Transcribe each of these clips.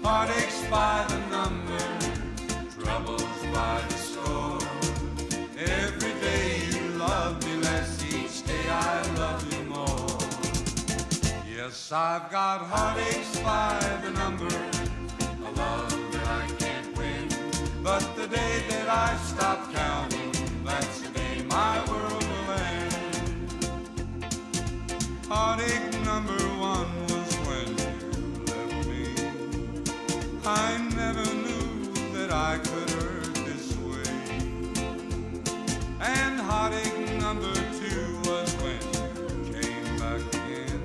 heartaches by the number, troubles by the score. Every day you love me less, each day I love you more. Yes, I've got heartaches by the number, a love that I can't win. But the day that I stop counting, that's the day my world will end. Heartache number one was when you left me. I never knew that I could hurt this way. And heartache number two was when you came back again.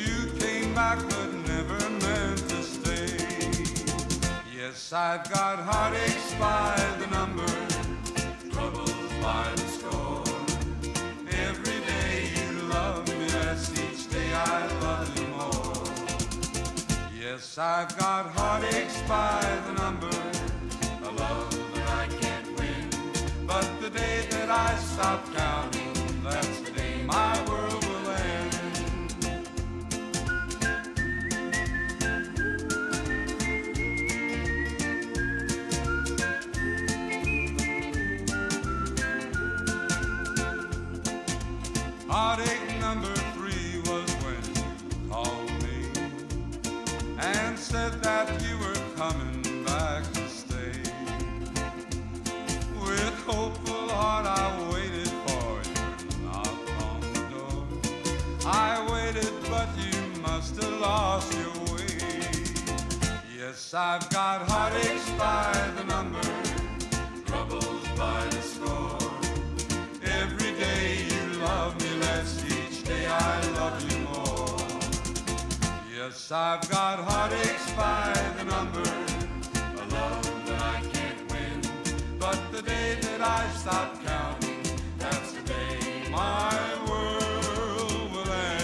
You came back but never meant to stay. Yes, I've got heartaches by the number, troubles by the score. Every day you love me less, each day I love you more. Yes, I've got heartaches by the number, a love that I can't win. But the day that I stop counting, that's the day my world will end. Heartache number three was when you called me and said that you were coming back to stay. With hopeful heart I waited for your knock on the door. I waited but you must have lost your way. Yes, I've got heartaches by the number, troubles by the score. Every day you love me less, each day I love you more. Yes, I've got heartaches by the number, a love that I can't win. But the day that I stop counting, that's the day my world will end.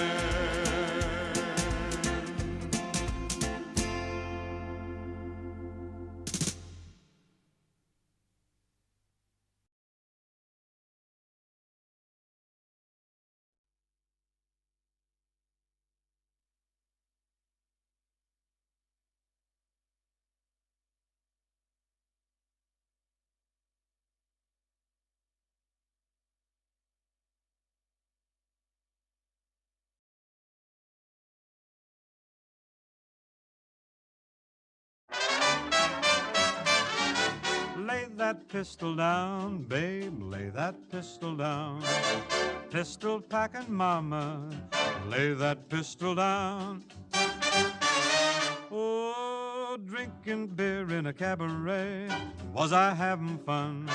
Lay that pistol down, babe, lay that pistol down. Pistol packing mama, lay that pistol down. Oh, drinking beer in a cabaret, was I having fun?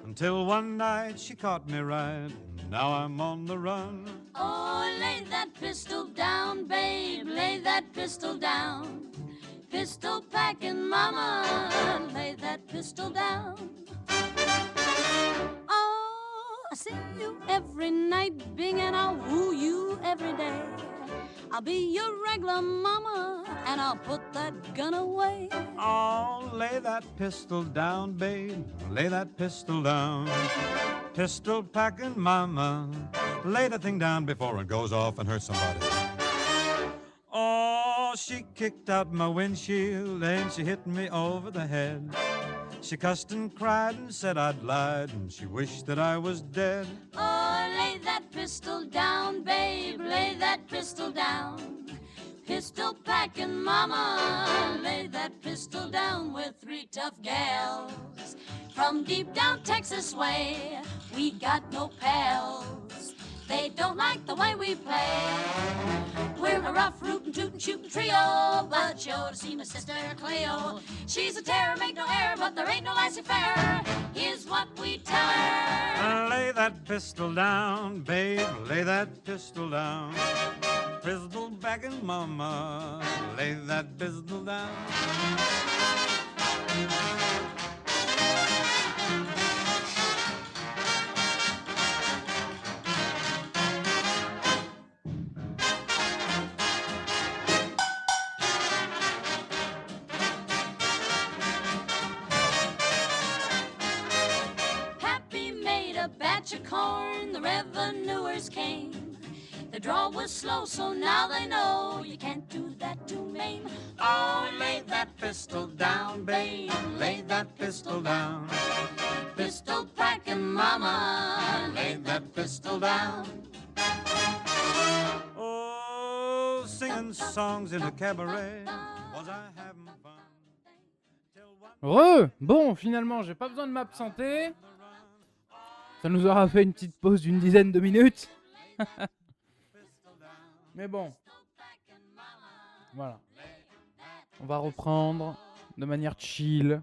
Until one night she caught me right, now I'm on the run. Oh, lay that pistol down, babe, lay that pistol down. Pistol packing mama, lay that pistol down. Oh, I see you every night, Bing, and I'll woo you every day. I'll be your regular mama, and I'll put that gun away. Oh, lay that pistol down, babe, lay that pistol down. Pistol packing mama, lay that thing down before it goes off and hurts somebody. Oh, she kicked out my windshield and she hit me over the head. She cussed and cried and said I'd lied and she wished that I was dead. Oh, lay that pistol down, babe, lay that pistol down. Pistol packing mama, lay that pistol down. We're three tough gals from deep down Texas way. We got no pals, they don't like the way we play. We're a rough, rootin', tootin', shootin' trio, but you ought to see my sister Cleo. She's a terror, make no error, but there ain't no laissez-faire. Here's what we tell her. Lay that pistol down, babe, lay that pistol down. Pistol packing mama, lay that pistol down. Batch of corn, the revenuers came. The draw was slow, so now they know you can't do that to me. Maine. Oh, lay that pistol down, babe, lay that pistol down. Pistol packing mama, lay that pistol down. Oh, singing songs in a cabaret. Was I having fun? Bon, finalement, j'ai pas besoin de m'absenter. Ça nous aura fait une petite pause d'une dizaine de minutes. Mais bon. Voilà. On va reprendre de manière chill,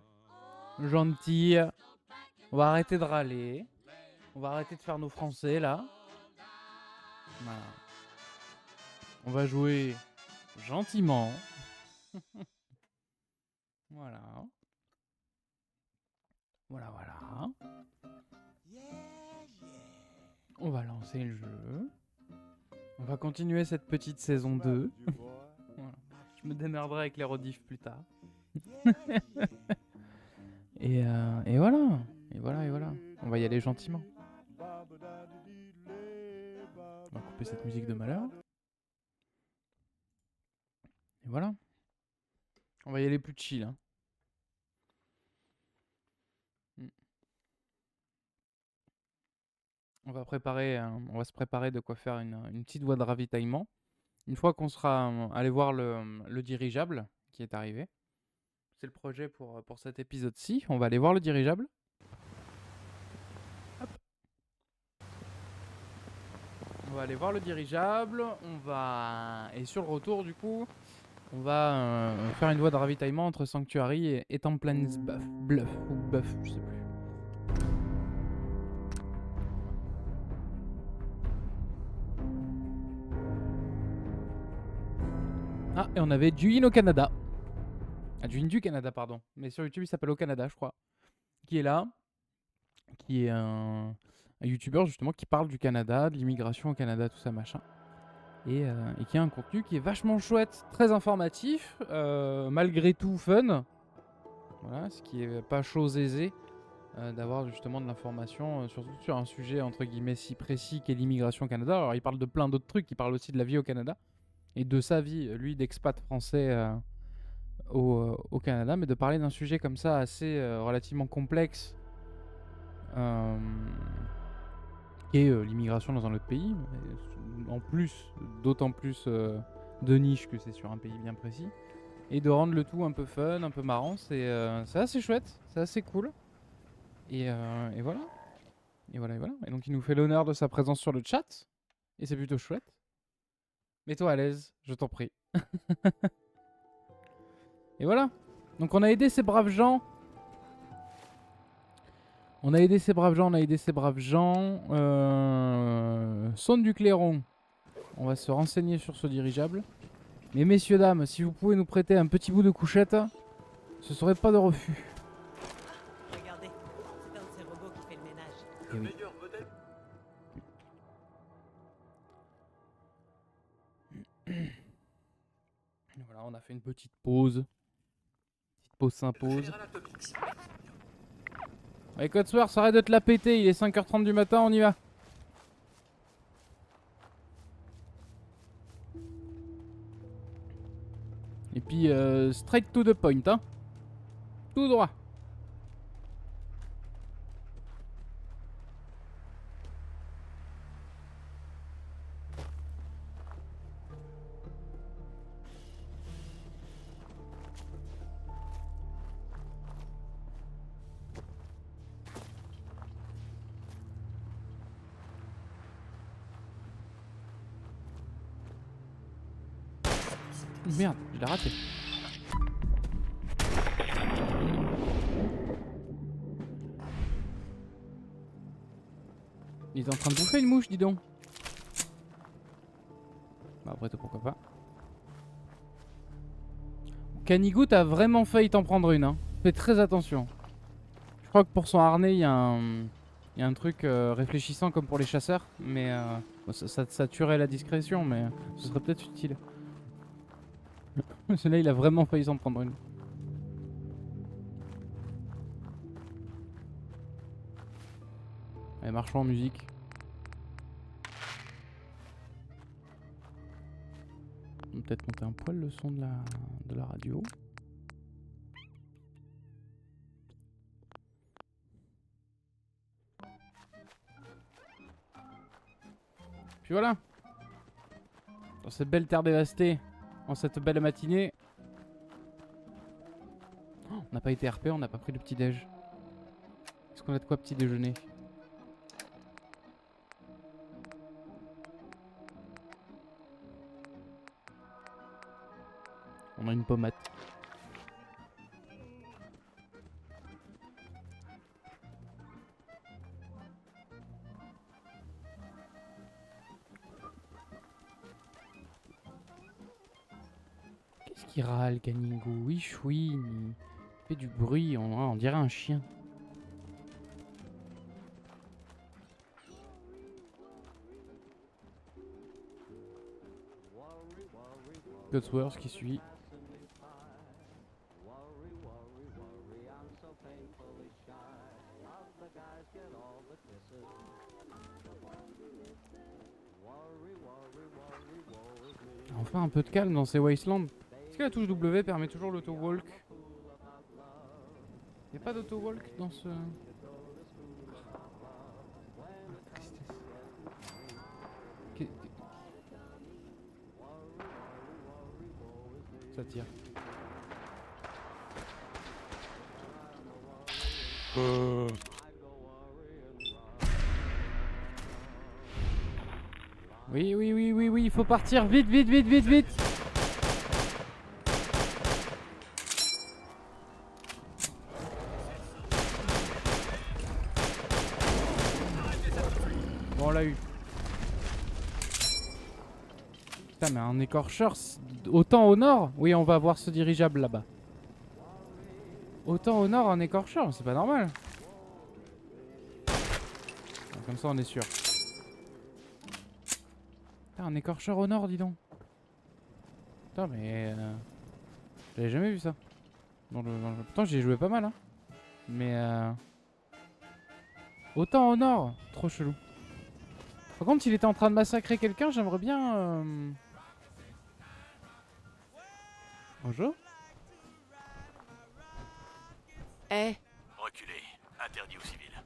gentille. On va arrêter de râler. On va arrêter de faire nos français, là. Voilà. On va jouer gentiment. Voilà. Voilà. On va lancer le jeu. On va continuer cette petite saison 2. Voilà. Je me démerderai avec les rediffs plus tard. Et voilà. Et voilà. On va y aller gentiment. On va couper cette musique de malheur. Et voilà. On va y aller plus chill. Hein. On va se préparer de quoi faire une petite voie de ravitaillement. Une fois qu'on sera allé voir le dirigeable qui est arrivé. C'est le projet pour cet épisode-ci. On va aller voir le dirigeable. Hop. On va aller voir le dirigeable. Et sur le retour, du coup, on va faire une voie de ravitaillement entre Sanctuary et Templins Bluff, je sais plus. Ah, et on avait Duin au Canada. Ah, Duin du Canada, pardon. Mais sur YouTube, il s'appelle Au Canada, je crois. Qui est là. Qui est un YouTuber, justement, qui parle du Canada, de l'immigration au Canada, tout ça, machin. Et qui a un contenu qui est vachement chouette, très informatif, malgré tout fun. Voilà, ce qui est pas chose aisée d'avoir justement de l'information, surtout sur un sujet entre guillemets si précis qu'est l'immigration au Canada. Alors il parle de plein d'autres trucs, il parle aussi de la vie au Canada et de sa vie, lui d'expat français au Canada, mais de parler d'un sujet comme ça assez relativement complexe et l'immigration dans un autre pays, en plus, d'autant plus de niche que c'est sur un pays bien précis, et de rendre le tout un peu fun, un peu marrant, c'est assez chouette, c'est assez cool, et voilà. Et voilà. Et donc il nous fait l'honneur de sa présence sur le chat, et c'est plutôt chouette. Mets-toi à l'aise, je t'en prie. Et voilà. Donc on a aidé ces braves gens. Sonde du clairon. On va se renseigner sur ce dirigeable. Mais messieurs, dames, si vous pouvez nous prêter un petit bout de couchette, ce serait pas de refus. Regardez, c'est un de ces robots qui fait le ménage. Le meilleur modèle. Voilà, on a fait une petite pause. Petite pause s'impose. Allez, Codsworth, arrête de te la péter, il est 5h30 du matin, on y va. Et puis, straight to the point, hein. Tout droit. Merde, je l'ai raté. Il est en train de bouffer une mouche, dis donc. Bah après tout, pourquoi pas. Canigout a vraiment failli t'en prendre une, hein. Fais très attention. Je crois que pour son harnais, il y a un truc réfléchissant comme pour les chasseurs. Mais bon, ça tuerait la discrétion, mais ce serait peut-être utile. Celui-là, il a vraiment failli s'en prendre une. Allez, marchons en musique. On va peut-être monter un poil le son de la radio. Puis voilà. Dans cette belle terre dévastée, en cette belle matinée. Oh, on n'a pas été RP, on n'a pas pris le petit déj. Est-ce qu'on a de quoi petit déjeuner? On a une pommade. Qu'est-ce qui râle, Caningo? Oui, chouine. Il fait du bruit, on dirait un chien. Cotsworth qui suit. Enfin un peu de calme dans ces wastelands. Est-ce que la touche W permet toujours l'auto-walk? Y'a pas d'auto-walk dans ce... Tristesse. Ça tire. Oui, oui, oui, oui, oui, il faut partir vite, vite, vite, vite, vite. Bon, on l'a eu. Putain, mais un écorcheur, autant au nord? Oui, on va voir ce dirigeable là-bas. Autant au nord, un écorcheur, c'est pas normal. Comme ça, on est sûr. Putain, un écorcheur au nord, dis donc. Putain, mais... j'avais jamais vu ça. Pourtant, j'y ai joué pas mal, hein. Mais... autant au nord. Trop chelou. Par contre, s'il était en train de massacrer quelqu'un, j'aimerais bien... Bonjour. Eh, Reculez, interdit aux civils.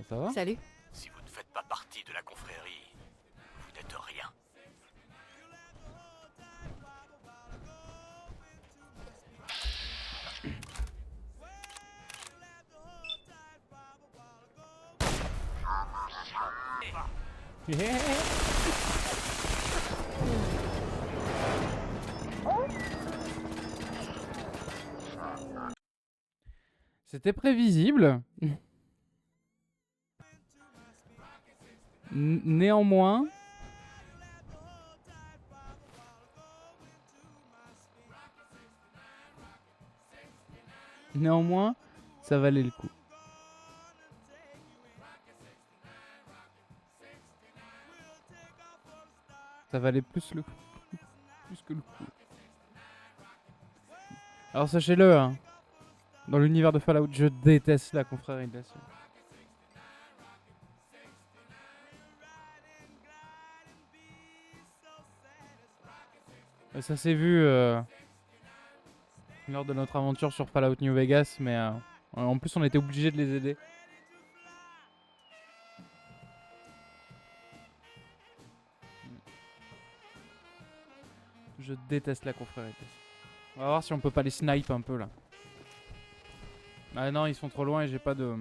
Ça va? salut. Si vous ne faites pas partie de la confrérie, vous n'êtes rien. C'était prévisible. Néanmoins... Néanmoins, ça valait le coup. Ça valait plus le coup. Plus que le coup. Alors sachez-le, hein, dans l'univers de Fallout, je déteste la confrérie de la Suite. Et ça s'est vu lors de notre aventure sur Fallout New Vegas, mais en plus on était obligé de les aider. Je déteste la confrérie. On va voir si on peut pas les snipe un peu là. Ah non, ils sont trop loin et j'ai pas de...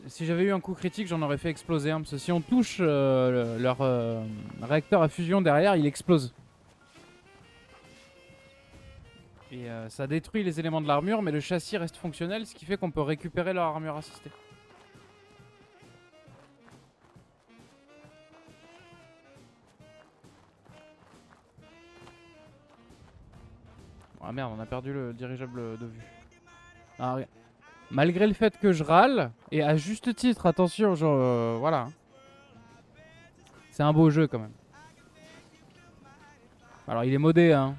Si j'avais eu un coup critique, j'en aurais fait exploser un. Parce que si on touche leur réacteur à fusion derrière, il explose. Et ça détruit les éléments de l'armure, mais le châssis reste fonctionnel, ce qui fait qu'on peut récupérer leur armure assistée. Ah merde, on a perdu le dirigeable de vue. Ah, malgré le fait que je râle, et à juste titre, attention, genre, voilà. C'est un beau jeu quand même. Alors il est modé, hein.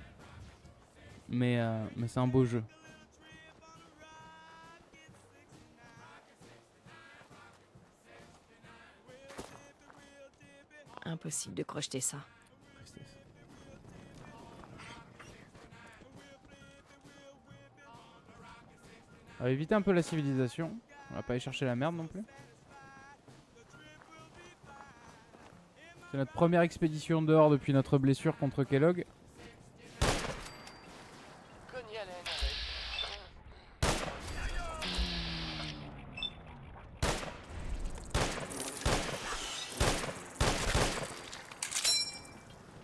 Mais c'est un beau jeu. Impossible de crocheter ça. On va éviter un peu la civilisation. On va pas aller chercher la merde non plus. C'est notre première expédition dehors depuis notre blessure contre Kellogg.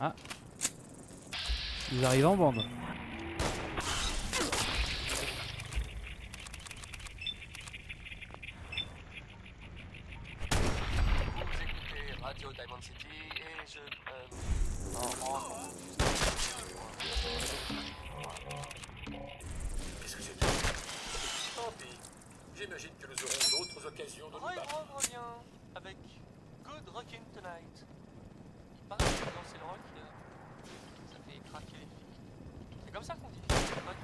Ah. Ils arrivent en bande. Radio Diamond City et je... Qu'est-ce que c'est? Tant pis. J'imagine que nous aurons d'autres occasions de nous battre. Revient avec Good Rockin' Tonight. Il paraît que danser le rock, ça fait craquer les filles. C'est comme ça qu'on dit. Rock.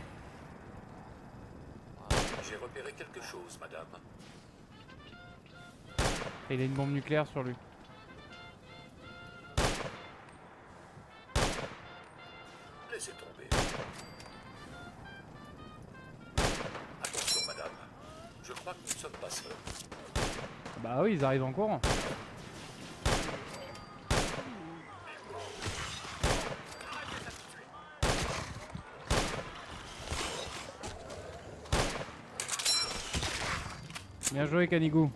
J'ai repéré quelque chose, madame. Et il a une bombe nucléaire sur lui. Laissez tomber. Attention, madame. Je crois que nous ne sommes pas seuls. Bah oui, ils arrivent en courant. Bien joué, Canigou.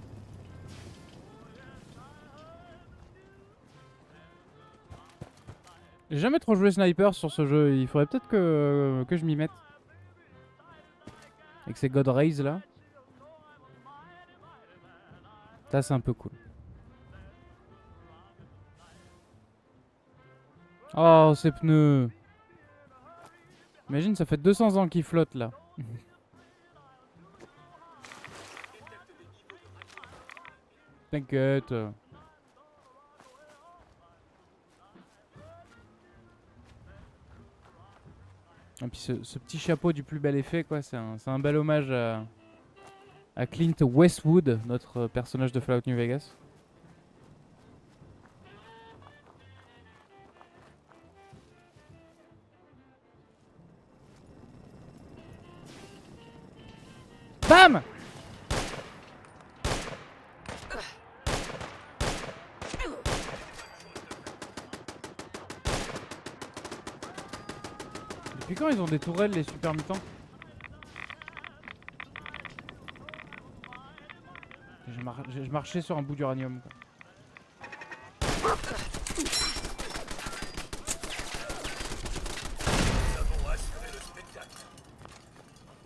J'ai jamais trop joué sniper sur ce jeu, il faudrait peut-être que je m'y mette. Avec ces God Rays là. Ça c'est un peu cool. Oh ces pneus. Imagine ça fait 200 ans qu'ils flottent là. T'inquiète. Et puis ce petit chapeau du plus bel effet quoi, c'est un bel hommage à Clint Westwood, notre personnage de Fallout New Vegas. Bam! Depuis quand ils ont des tourelles les super mutants? Je marchais sur un bout d'uranium.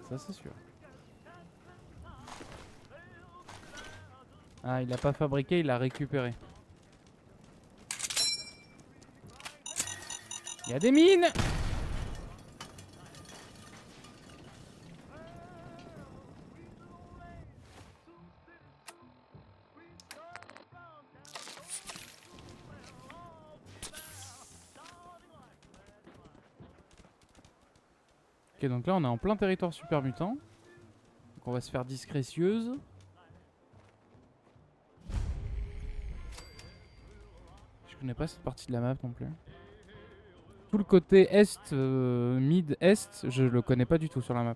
Ça c'est sûr. Ah il l'a pas fabriqué, il l'a récupéré. Il y a des mines! Ok, donc là on est en plein territoire super mutant. Donc on va se faire discrétieuse. Je connais pas cette partie de la map non plus. Tout le côté est, mid-est, je le connais pas du tout sur la map.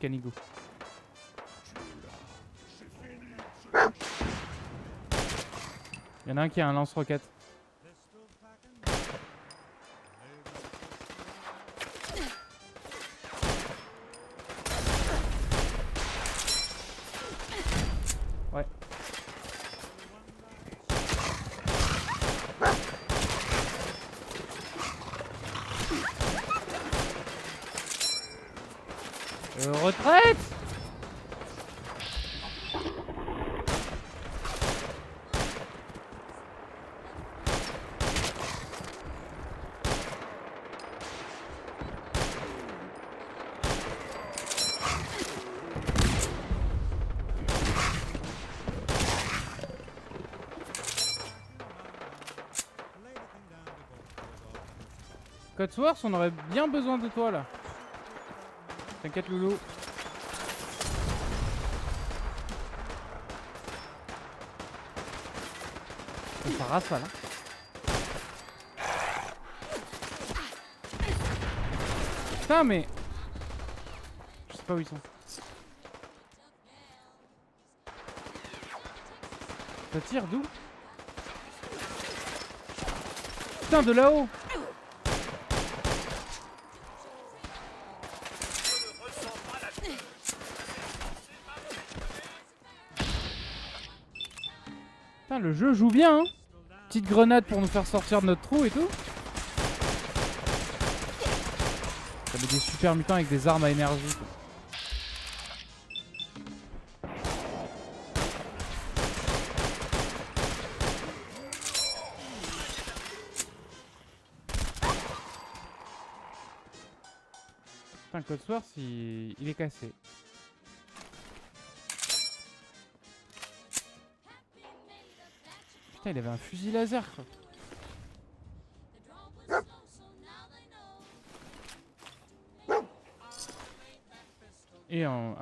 Canigou. Il y en a un qui a un lance-roquette. Ouais. Retraite! Codsworth, on aurait bien besoin de toi là. T'inquiète, loulou. Ça rafale, hein. Putain, mais. Je sais pas où ils sont. Ça tire d'où? Putain, de là-haut! Putain, le jeu joue bien, hein. Petite grenade pour nous faire sortir de notre trou et tout. Ça met des super mutants avec des armes à énergie, quoi. Putain, Codsworth, il est cassé. Putain, il avait un fusil laser, quoi. Et un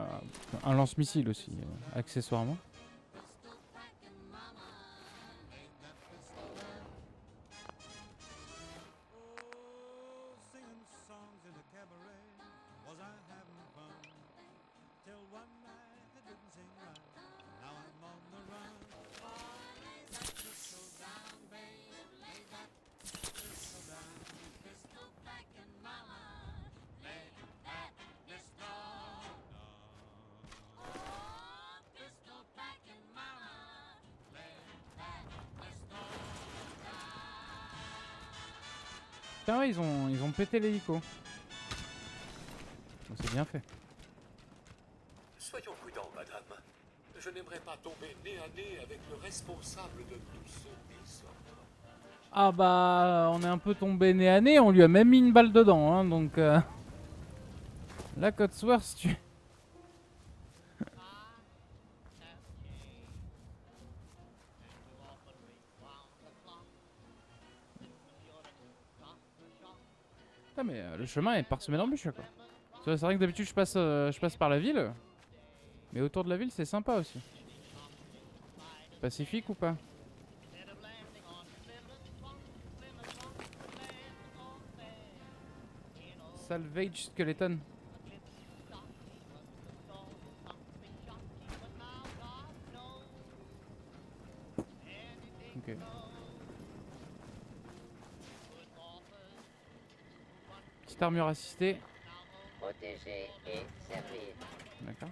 lance-missile aussi, accessoirement. Singing songs in a cabaret. Was I having fun? Till one night I didn't sing right. Now I'm on the run. Lay that pistol down, babe. Lay that pistol down. Pistol packing mama. Lay that pistol down. Oh, pistol packing mama. Lay that pistol Putain, ouais, ils ont pété l'hélico. Bon, c'est bien fait. Soyons prudents, madame. Je n'aimerais pas tomber nez à nez avec le responsable de tout ce désordre. Ah bah, on est un peu tombé nez à nez, on lui a même mis une balle dedans, hein, donc... Là, Codsworth, tu... Putain, mais le chemin est parsemé d'embûches, quoi. C'est vrai que d'habitude, je passe par la ville. Mais autour de la ville, c'est sympa aussi. Pacifique ou pas? Salvage Skeleton. Ok. Petite armure assistée. Protéger et servir. D'accord.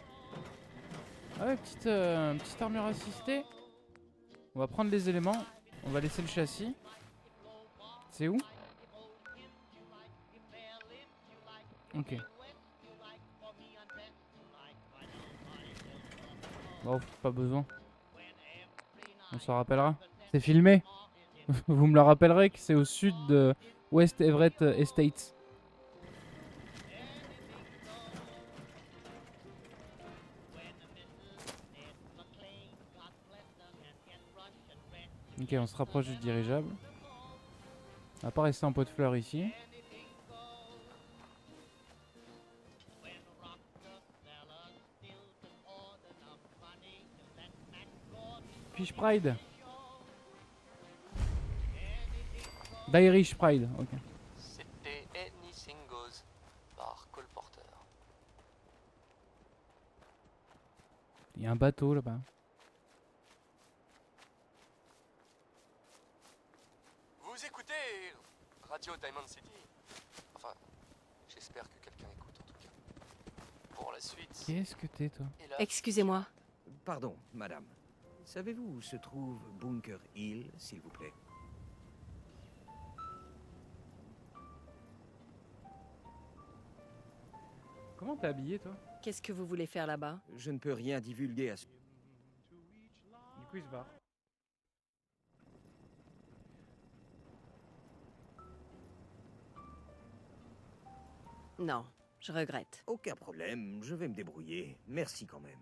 Ah ouais, petite armure assistée. On va prendre les éléments. On va laisser le châssis. C'est où? Ok. Bon, pas besoin. On s'en rappellera. C'est filmé. Vous me le rappellerez que c'est au sud de West Everett Estates. Ok, on se rapproche du dirigeable. On va pas rester en pot de fleurs ici. Fish Pride. D'Irish Pride, ok. C'était Anything Goes par Cole Porter. Il y a un bateau là-bas. Vous écoutez Radio Diamond City? Enfin, j'espère que quelqu'un écoute en tout cas. Pour la suite. Qu'est-ce que t'es, toi? Et là, Excusez-moi. Pardon, madame. Savez-vous où se trouve Bunker Hill, s'il vous plaît? Comment t'es habillé, toi? Qu'est-ce que vous voulez faire là-bas? Je ne peux rien divulguer à ce... Du coup, il se barre. Non, je regrette. Aucun problème, je vais me débrouiller. Merci quand même.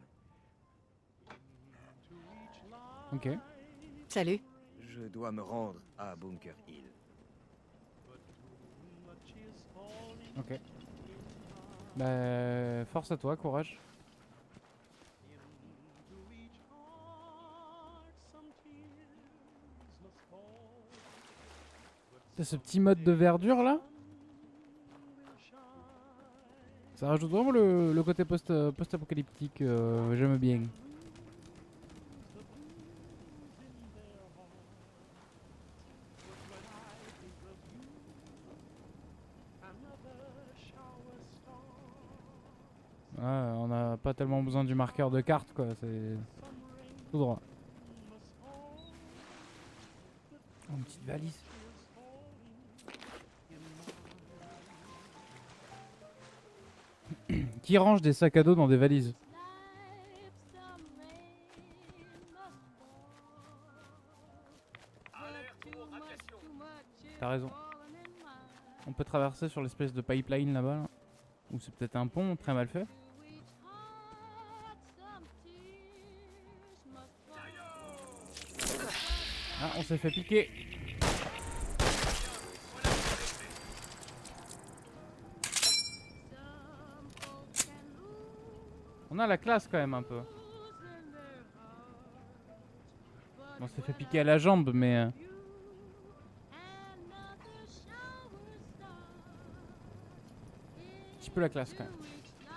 Ok. Salut. Je dois me rendre à Bunker Hill. Ok. Bah, force à toi, courage. Into each heart some tears must fall. T'as ce petit mode de verdure là. Will shine. Ça rajoute vraiment le côté post-apocalyptique. J'aime bien. The blues in their hearts. But when I think of you, another shower starts. Ouais, on n'a pas tellement besoin du marqueur de carte quoi. C'est Some rain tout droit. must fall. Oh, une petite valise. Tears falling in mine. Qui range des sacs à dos dans des valises? Life, some rain must fall. But too much is T'as raison. falling in mine. On peut traverser sur l'espèce de pipeline là-bas. Là. Ou c'est peut-être un pont très mal fait. To each heart some tears must fall. Ah, on s'est fait piquer. Some folks can lose On a la classe quand même un peu. in their hearts. On s'est fait piquer à la jambe, mais Another shower starts. un petit peu la classe quand même. Into each life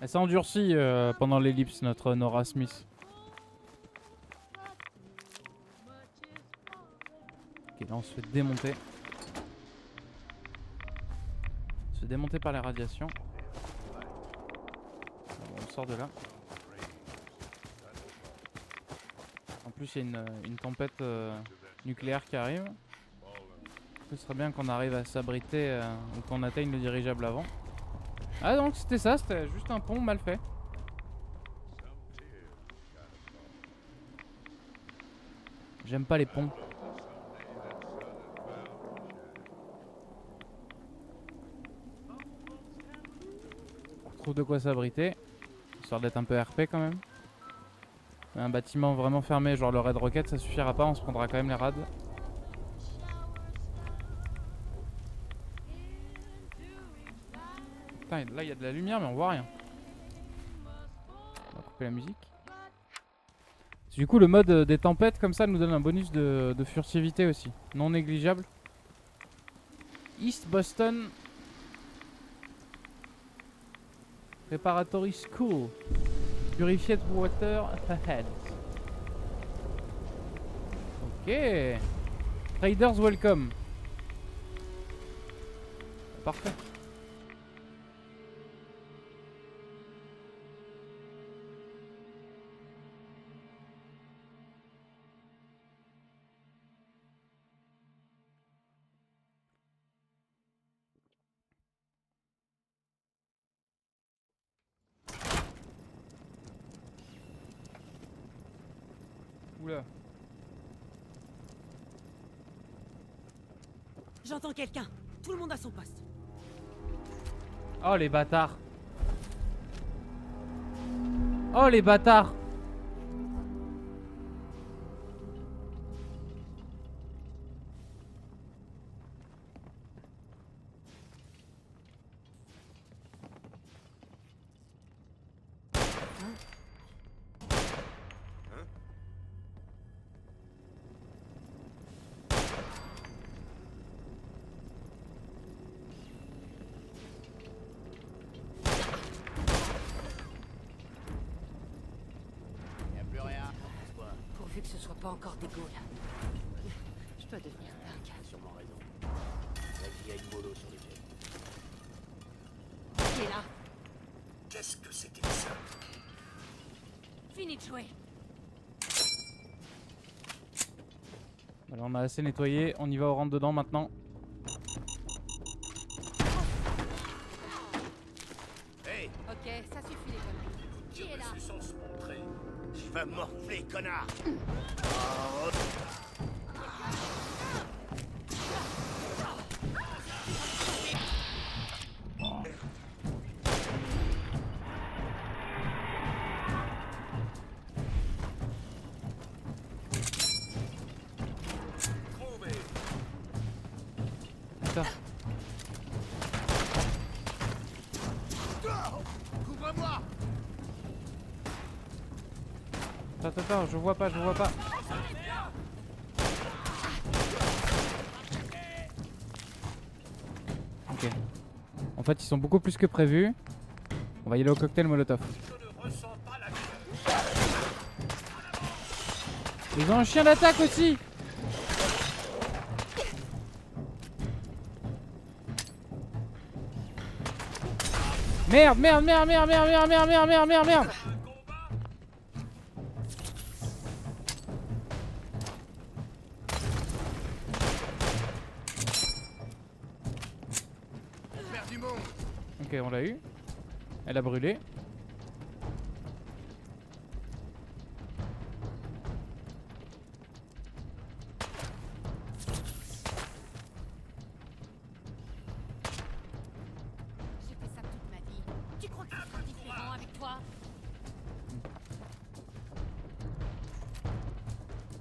Elle s'est endurcie pendant l'ellipse, notre Nora Smith. Ok, là on se fait démonter. On se fait démonter par les radiations. Bon, on sort de là. En plus, il y a une tempête nucléaire qui arrive. Ce serait bien qu'on arrive à s'abriter ou qu'on atteigne le dirigeable avant. Ah donc c'était ça, c'était juste un pont mal fait. J'aime pas les ponts. On trouve de quoi s'abriter, histoire d'être un peu RP quand même. Mais un bâtiment vraiment fermé, genre le raid rocket, ça suffira pas, on se prendra quand même les rades. Putain, là il y a de la lumière mais on voit rien. On va couper la musique. Du coup le mode des tempêtes comme ça nous donne un bonus de furtivité aussi, non négligeable. East Boston Preparatory School. Purified water ahead. Ok. Traders welcome. Parfait. Oula. J'entends quelqu'un. Tout le monde à son poste. Oh les bâtards. Oh les bâtards. Pourvu que ce soit pas encore des Gaules. Je dois devenir dingue. Sûrement raison. Il y a une bolo sur les pieds. Qui est là? Qu'est-ce que c'était que ça? Fini de jouer. Alors on a assez nettoyé, on y va au rentre dedans maintenant. Hey, Ok, ça suffit les conneries. Qui est là? sans se montrer. Je vais morfler, connard. Trouvé. Putain. Attends, je vois pas. Ok. En fait, ils sont beaucoup plus que prévu. On va y aller au cocktail Molotov. Ils ont un chien d'attaque aussi. Merde. Ok, on l'a eu. Elle a brûlé. J'ai fait ça toute ma vie. Tu crois que ce sera différent avec toi?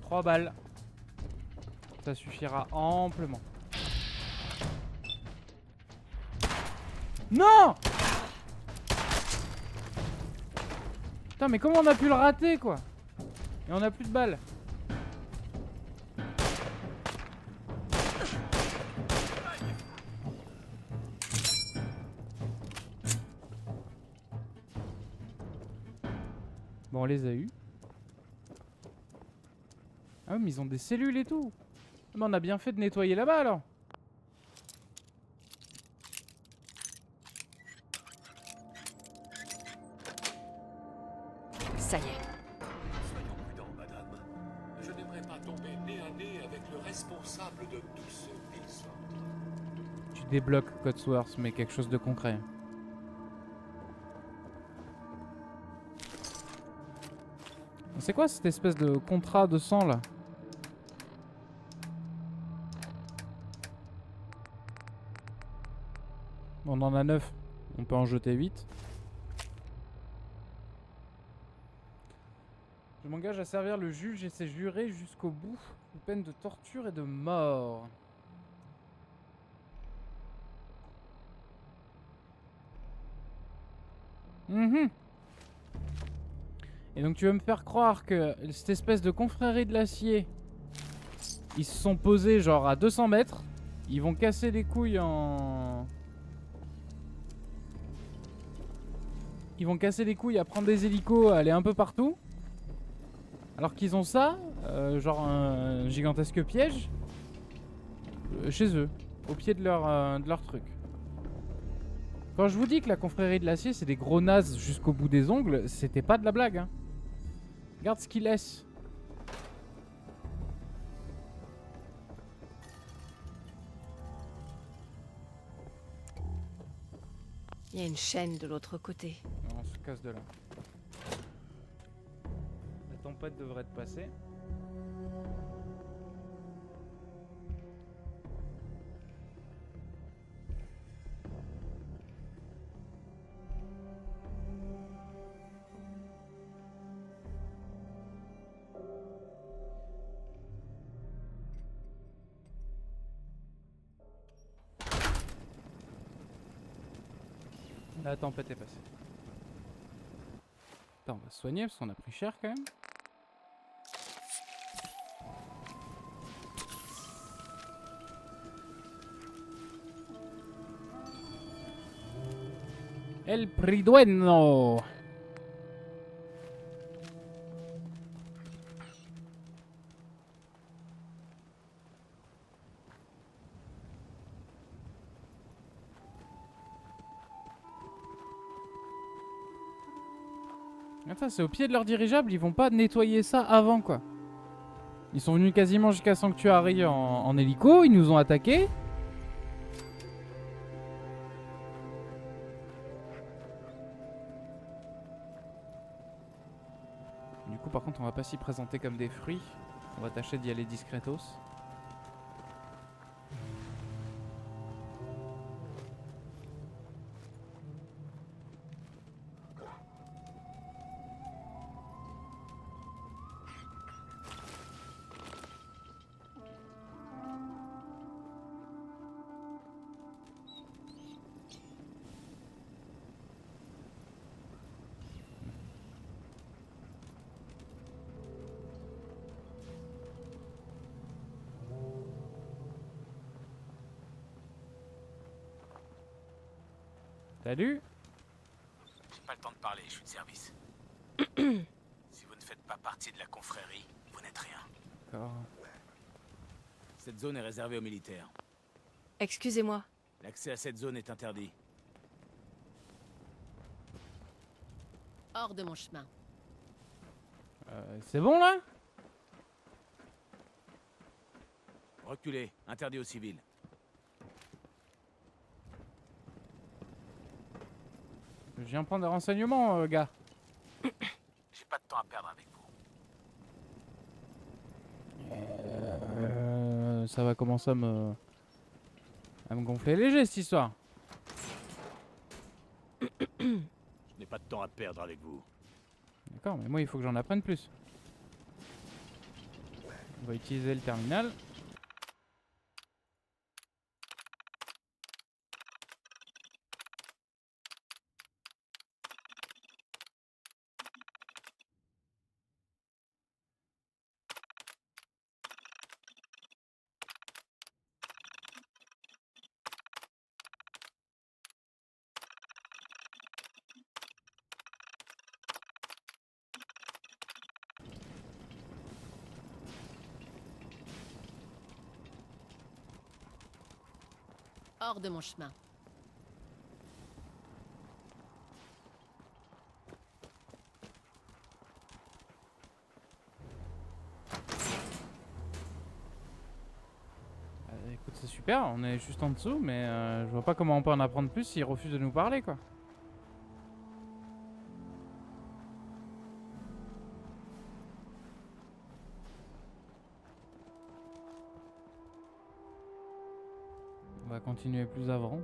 3 balles. Ça suffira amplement. Non! Putain, mais comment on a pu le rater, quoi? Et on a plus de balles. Bon, on les a eu. Ah oui, mais ils ont des cellules et tout. Mais on a bien fait de nettoyer là-bas, alors. Ça y est. Soyons prudents, madame. Je n'aimerais pas tomber nez à nez avec le responsable de tout ce désordre. Tu débloques Codsworth, mais quelque chose de concret. C'est quoi cette espèce de contrat de sang là? On en a 9. On peut en jeter 8. Je m'engage à servir le juge et ses jurés jusqu'au bout, sous peine de torture et de mort. Et donc tu veux me faire croire que cette espèce de confrérie de l'acier, ils se sont posés genre à 200 mètres, ils vont casser les couilles en... Ils vont casser les couilles à prendre des hélicos, à aller un peu partout. Alors qu'ils ont ça, genre un gigantesque piège, chez eux, au pied de leur truc. Quand je vous dis que la confrérie de l'acier c'est des gros nazes jusqu'au bout des ongles, c'était pas de la blague, hein. Regarde ce qu'ils laissent. Il y a une chaîne de l'autre côté. On se casse de là. La tempête devrait être passée. La tempête est passée. Attends, on va se soigner parce qu'on a pris cher quand même. El Pridueno. Attends, c'est au pied de leur dirigeable, ils vont pas nettoyer ça avant quoi. Ils sont venus quasiment jusqu'à Sanctuary en hélico, ils nous ont attaqués. Du coup par contre on va pas s'y présenter comme des fruits, on va tâcher d'y aller discretos. Salut. J'ai pas le temps de parler, je suis de service. Si vous ne faites pas partie de la confrérie, vous n'êtes rien. D'accord. Cette zone est réservée aux militaires. Excusez-moi. L'accès à cette zone est interdit. Hors de mon chemin. C'est bon là? Reculez, interdit aux civils. Je viens prendre des renseignements, gars. J'ai pas de temps à perdre avec vous. Ça va commencer à me gonfler léger cette histoire. Je n'ai pas de temps à perdre avec vous. D'accord, mais moi il faut que j'en apprenne plus. On va utiliser le terminal. Hors de mon chemin. Écoute, c'est super, on est juste en dessous, mais je vois pas comment on peut en apprendre plus s'il refuse de nous parler, quoi. On va continuer plus avant.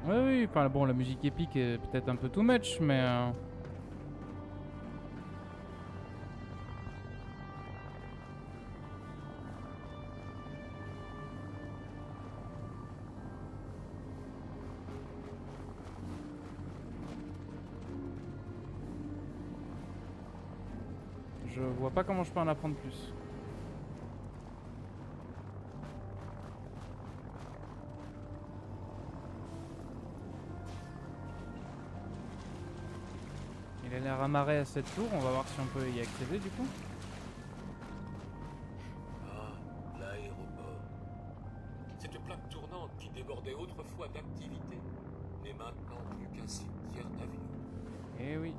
Oui, oui, enfin bon, la musique épique est peut-être un peu too much, mais... je vois pas comment je peux en apprendre plus. Il a l'air amarré à cette tour, on va voir si on peut y accéder du coup. Ah, l'aéroport. Cette plaque tournante qui débordait autrefois d'activité n'est maintenant plus qu'un cimetière d'avions. Eh oui.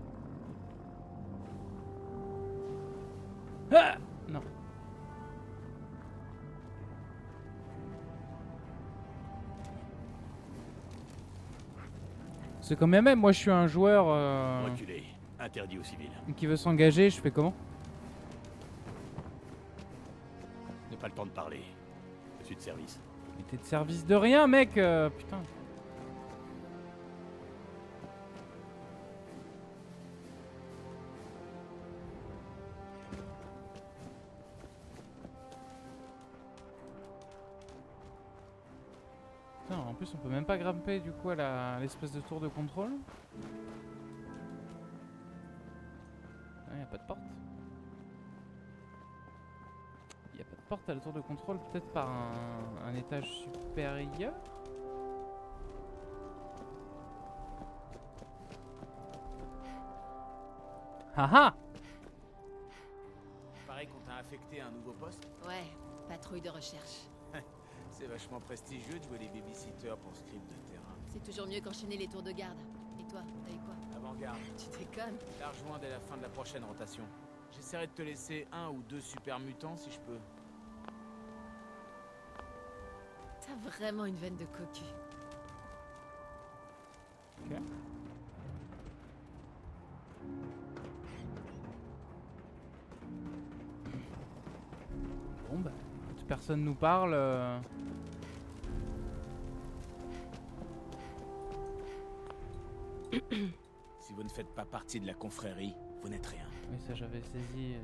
Ah non. C'est quand même, moi je suis un joueur Reculez, interdit aux civils. qui veut s'engager, je fais comment? Je n'ai pas le temps de parler. Je suis de service. Mais t'es de service de rien, mec, putain. Putain, en plus on peut même pas grimper du coup à l'espèce de tour de contrôle. Ah, y a pas de porte. Y a pas de porte à la tour de contrôle, peut-être par un étage supérieur. Haha! Pareil qu'on t'a affecté à un nouveau poste. Ouais, patrouille de recherche. C'est vachement prestigieux de jouer les babysitters pour script de terrain. C'est toujours mieux qu'enchaîner les tours de garde. Et toi, t'as eu quoi? Avant-garde. Tu déconnes? La rejoins dès la fin de la prochaine rotation. J'essaierai de te laisser 1 ou 2 super mutants si je peux. T'as vraiment une veine de cocu. Ok. Bon bah, écoute, personne nous parle. Si vous ne faites pas partie de la confrérie, vous n'êtes rien. Oui, ça j'avais saisi.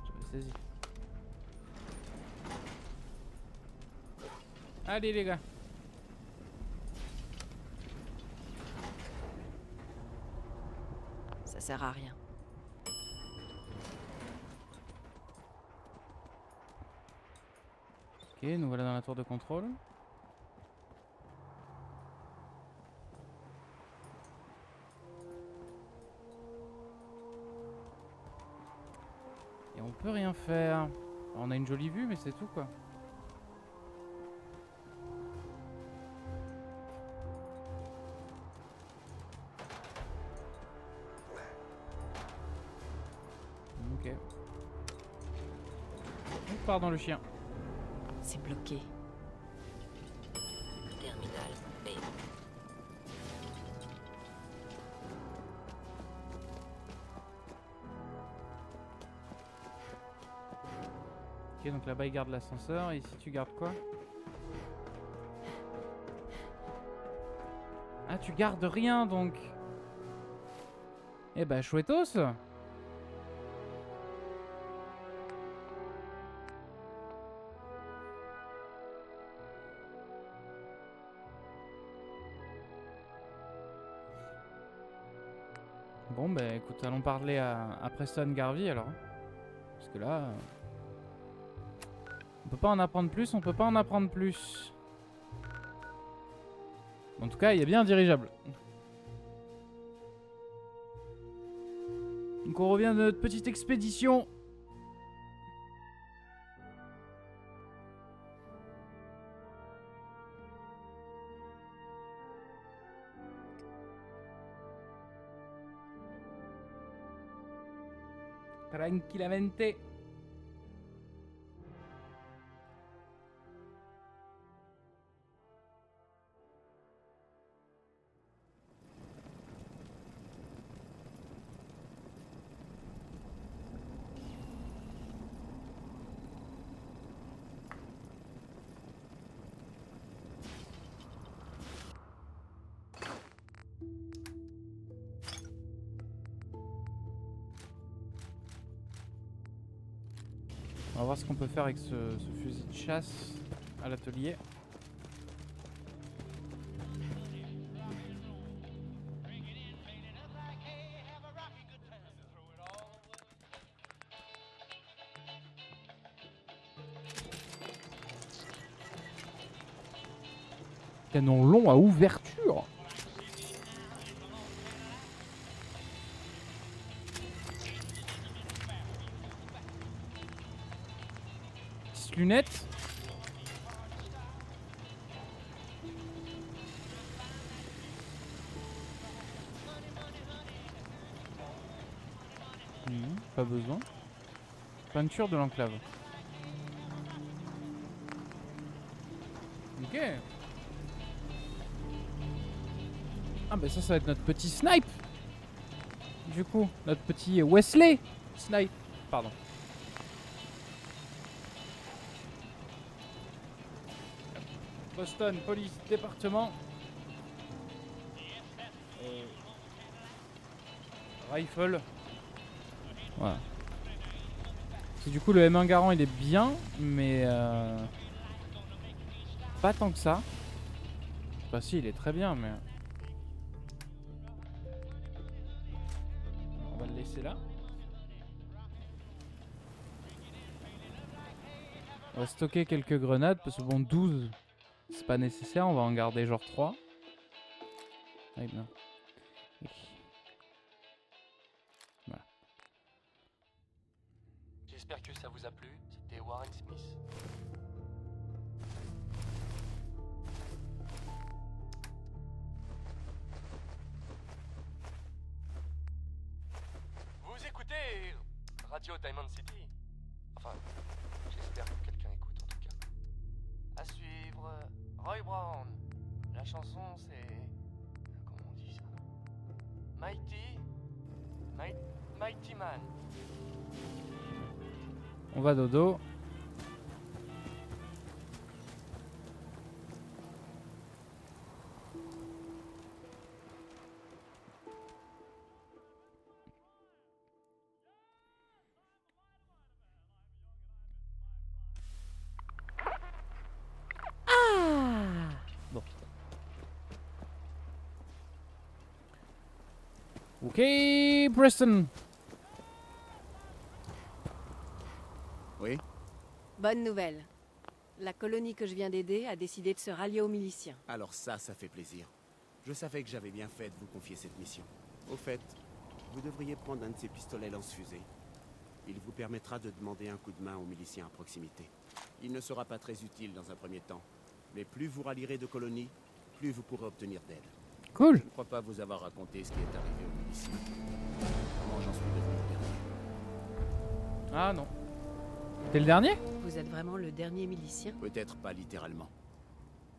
J'avais saisi. Allez les gars. Ça sert à rien. Ok, nous voilà dans la tour de contrôle. Et on peut rien faire. On a une jolie vue, mais c'est tout quoi. Ok. On part dans le chien. C'est bloqué. Terminal B. Ok, donc là-bas il garde l'ascenseur. Et ici tu gardes quoi? Ah, tu gardes rien donc. Eh bah chouettos. Bon bah écoute, allons parler à Preston Garvey alors. Parce que là... on peut pas en apprendre plus, on peut pas en apprendre plus. En tout cas, il y a bien un dirigeable. Donc on revient de notre petite expédition. Tranquillamente. On va voir ce qu'on peut faire avec ce fusil de chasse à l'atelier. Canon long à ouverture. Petite lunette. Pas besoin. Peinture de l'enclave. Ok. Ah bah ça va être notre petit snipe. Du coup, notre petit Wesley snipe. Pardon. Boston, police, département. Rifle. Voilà. C'est du coup le M1 Garand il est bien, mais pas tant que ça. Bah si, il est très bien, mais on va le laisser là. On va stocker quelques grenades parce que bon 12 c'est pas nécessaire, on va en garder genre 3. Ah, bien. Voilà. J'espère que ça vous a plu. C'était Warren Smith. Vous écoutez Radio Diamond City. Enfin, j'espère que quelqu'un écoute en tout cas. À suivre, Roy Brown. La chanson c'est... comment on dit ça? Mighty Man. On va dodo. Ok, Preston. Oui? Bonne nouvelle. La colonie que je viens d'aider a décidé de se rallier aux miliciens. Alors ça fait plaisir. Je savais que j'avais bien fait de vous confier cette mission. Au fait, vous devriez prendre un de ces pistolets lance-fusées. Il vous permettra de demander un coup de main aux miliciens à proximité. Il ne sera pas très utile dans un premier temps, mais plus vous rallierez de colonies, plus vous pourrez obtenir d'aide. Cool. Je ne crois pas vous avoir raconté ce qui est arrivé aux miliciens. Comment j'en suis devenu le dernier. Ah non. T'es le dernier? Vous êtes vraiment le dernier milicien? Peut-être pas littéralement.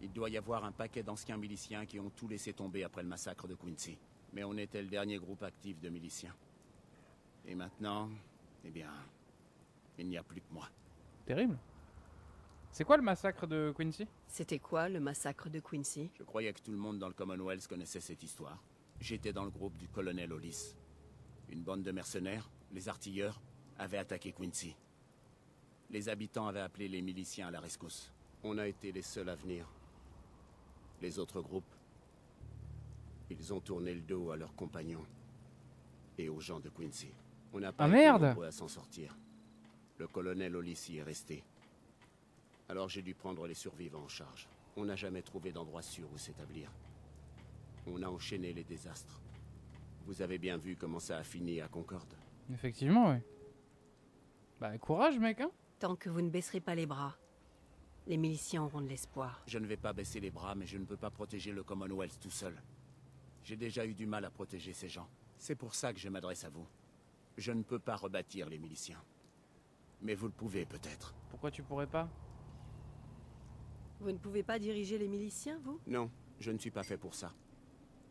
Il doit y avoir un paquet d'anciens miliciens qui ont tout laissé tomber après le massacre de Quincy. Mais on était le dernier groupe actif de miliciens. Et maintenant, eh bien, il n'y a plus que moi. Terrible. C'est quoi le massacre de Quincy? C'était quoi le massacre de Quincy? Je croyais que tout le monde dans le Commonwealth connaissait cette histoire. J'étais dans le groupe du colonel Hollis. Une bande de mercenaires, les artilleurs, avaient attaqué Quincy. Les habitants avaient appelé les miliciens à la rescousse. On a été les seuls à venir. Les autres groupes, ils ont tourné le dos à leurs compagnons et aux gens de Quincy. On n'a pas Ah été merde! nombreux à s'en sortir. Le colonel Hollis y est resté. Alors j'ai dû prendre les survivants en charge. On n'a jamais trouvé d'endroit sûr où s'établir. On a enchaîné les désastres. Vous avez bien vu comment ça a fini à Concorde. Effectivement, oui. Bah courage mec, hein. Tant que vous ne baisserez pas les bras, les miliciens auront de l'espoir. Je ne vais pas baisser les bras, mais je ne peux pas protéger le Commonwealth tout seul. J'ai déjà eu du mal à protéger ces gens. C'est pour ça que je m'adresse à vous. Je ne peux pas rebâtir les miliciens. Mais vous le pouvez peut-être. Pourquoi tu pourrais pas? Vous ne pouvez pas diriger les miliciens, vous? Non, je ne suis pas fait pour ça.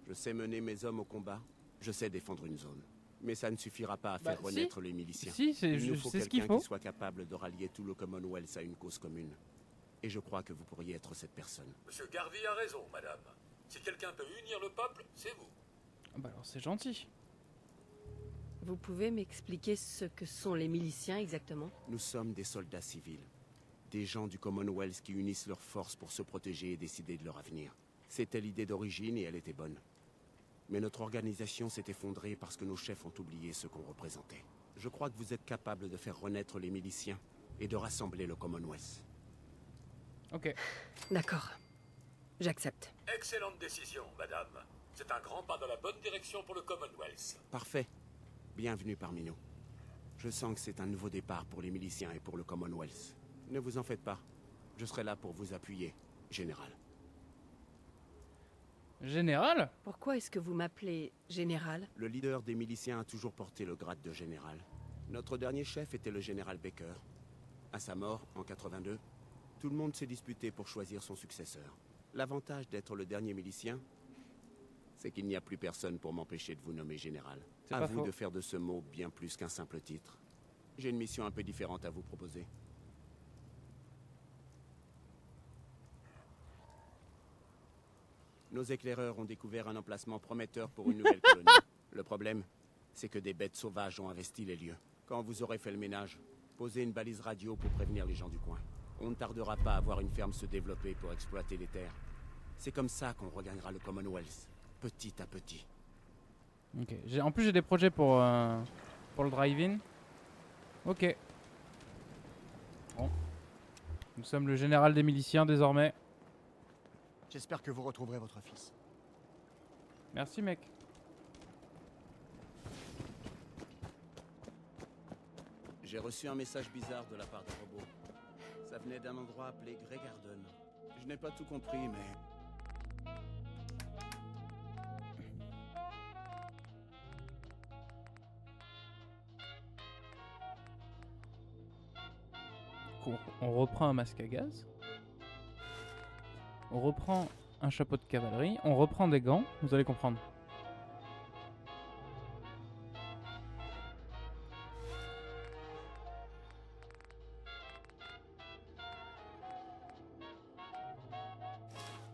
Je sais mener mes hommes au combat, je sais défendre une zone. Mais ça ne suffira pas à faire renaître les miliciens. Si, c'est Il nous faut ce qu'il quelqu'un faut. qui soit capable de rallier tout le Commonwealth à une cause commune. Et je crois que vous pourriez être cette personne. Monsieur Garvey a raison, madame. Si quelqu'un peut unir le peuple, c'est vous. Ah bah alors c'est gentil. Vous pouvez m'expliquer ce que sont les miliciens exactement? Nous sommes des soldats civils. Des gens du Commonwealth qui unissent leurs forces pour se protéger et décider de leur avenir. C'était l'idée d'origine et elle était bonne. Mais notre organisation s'est effondrée parce que nos chefs ont oublié ce qu'on représentait. Je crois que vous êtes capable de faire renaître les miliciens et de rassembler le Commonwealth. Ok. D'accord. J'accepte. Excellente décision, madame. C'est un grand pas dans la bonne direction pour le Commonwealth. Parfait. Bienvenue parmi nous. Je sens que c'est un nouveau départ pour les miliciens et pour le Commonwealth. Ne vous en faites pas. Je serai là pour vous appuyer, général. Général? Pourquoi est-ce que vous m'appelez général? Le leader des miliciens a toujours porté le grade de général. Notre dernier chef était le général Baker. À sa mort, en 82, tout le monde s'est disputé pour choisir son successeur. L'avantage d'être le dernier milicien, c'est qu'il n'y a plus personne pour m'empêcher de vous nommer général. C'est À pas vous faux. de faire de ce mot bien plus qu'un simple titre. J'ai une mission un peu différente à vous proposer. Nos éclaireurs ont découvert un emplacement prometteur pour une nouvelle colonie. Le problème, c'est que des bêtes sauvages ont investi les lieux. Quand vous aurez fait le ménage, posez une balise radio pour prévenir les gens du coin. On ne tardera pas à voir une ferme se développer pour exploiter les terres. C'est comme ça qu'on regagnera le Commonwealth, petit à petit. Ok. En plus j'ai des projets pour le drive-in. Ok. Bon. Nous sommes le général des miliciens désormais. J'espère que vous retrouverez votre fils. Merci mec. J'ai reçu un message bizarre de la part d'un robot. Ça venait d'un endroit appelé Grey Garden. Je n'ai pas tout compris, mais... On reprend un masque à gaz. On reprend un chapeau de cavalerie. On reprend des gants. Vous allez comprendre.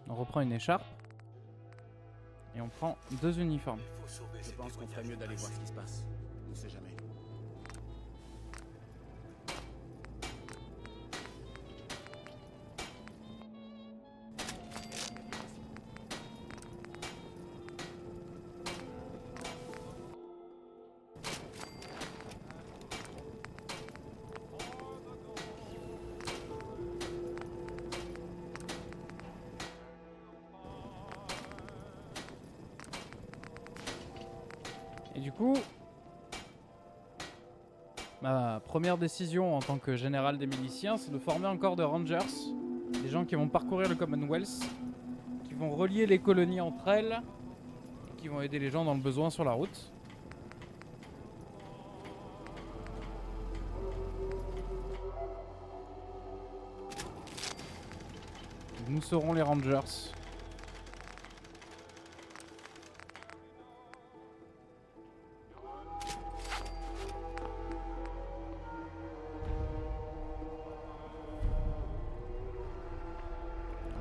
On reprend une écharpe. Et on prend 2 uniformes. Je pense qu'on ferait mieux d'aller voir ce qui se passe. On ne sait jamais. Et du coup, ma première décision en tant que général des miliciens, c'est de former encore de rangers, des gens qui vont parcourir le Commonwealth, qui vont relier les colonies entre elles, et qui vont aider les gens dans le besoin sur la route. Nous serons les rangers.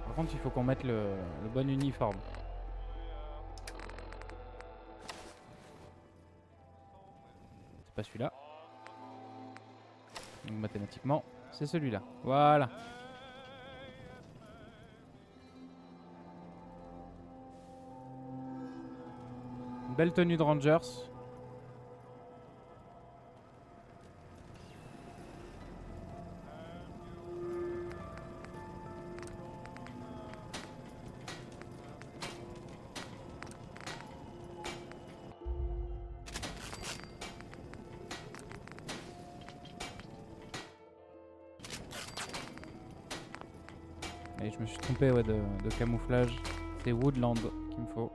Par contre, il faut qu'on mette le bon uniforme. C'est pas celui-là. Donc mathématiquement, c'est celui-là. Voilà. Une belle tenue de Rangers. Et je me suis trompé ouais, de camouflage. C'est Woodland qu'il me faut.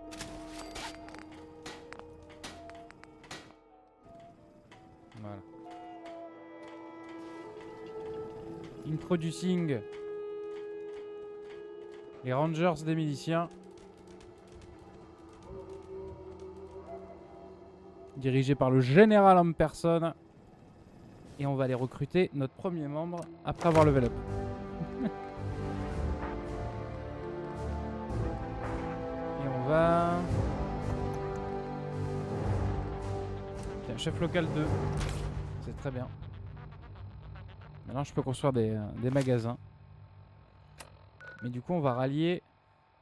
Voilà. Introducing les Rangers des miliciens. Dirigés par le général en personne. Et on va aller recruter notre premier membre après avoir level up. Et on va... Tiens, chef local 2. C'est très bien. Maintenant je peux construire des magasins. Mais du coup on va rallier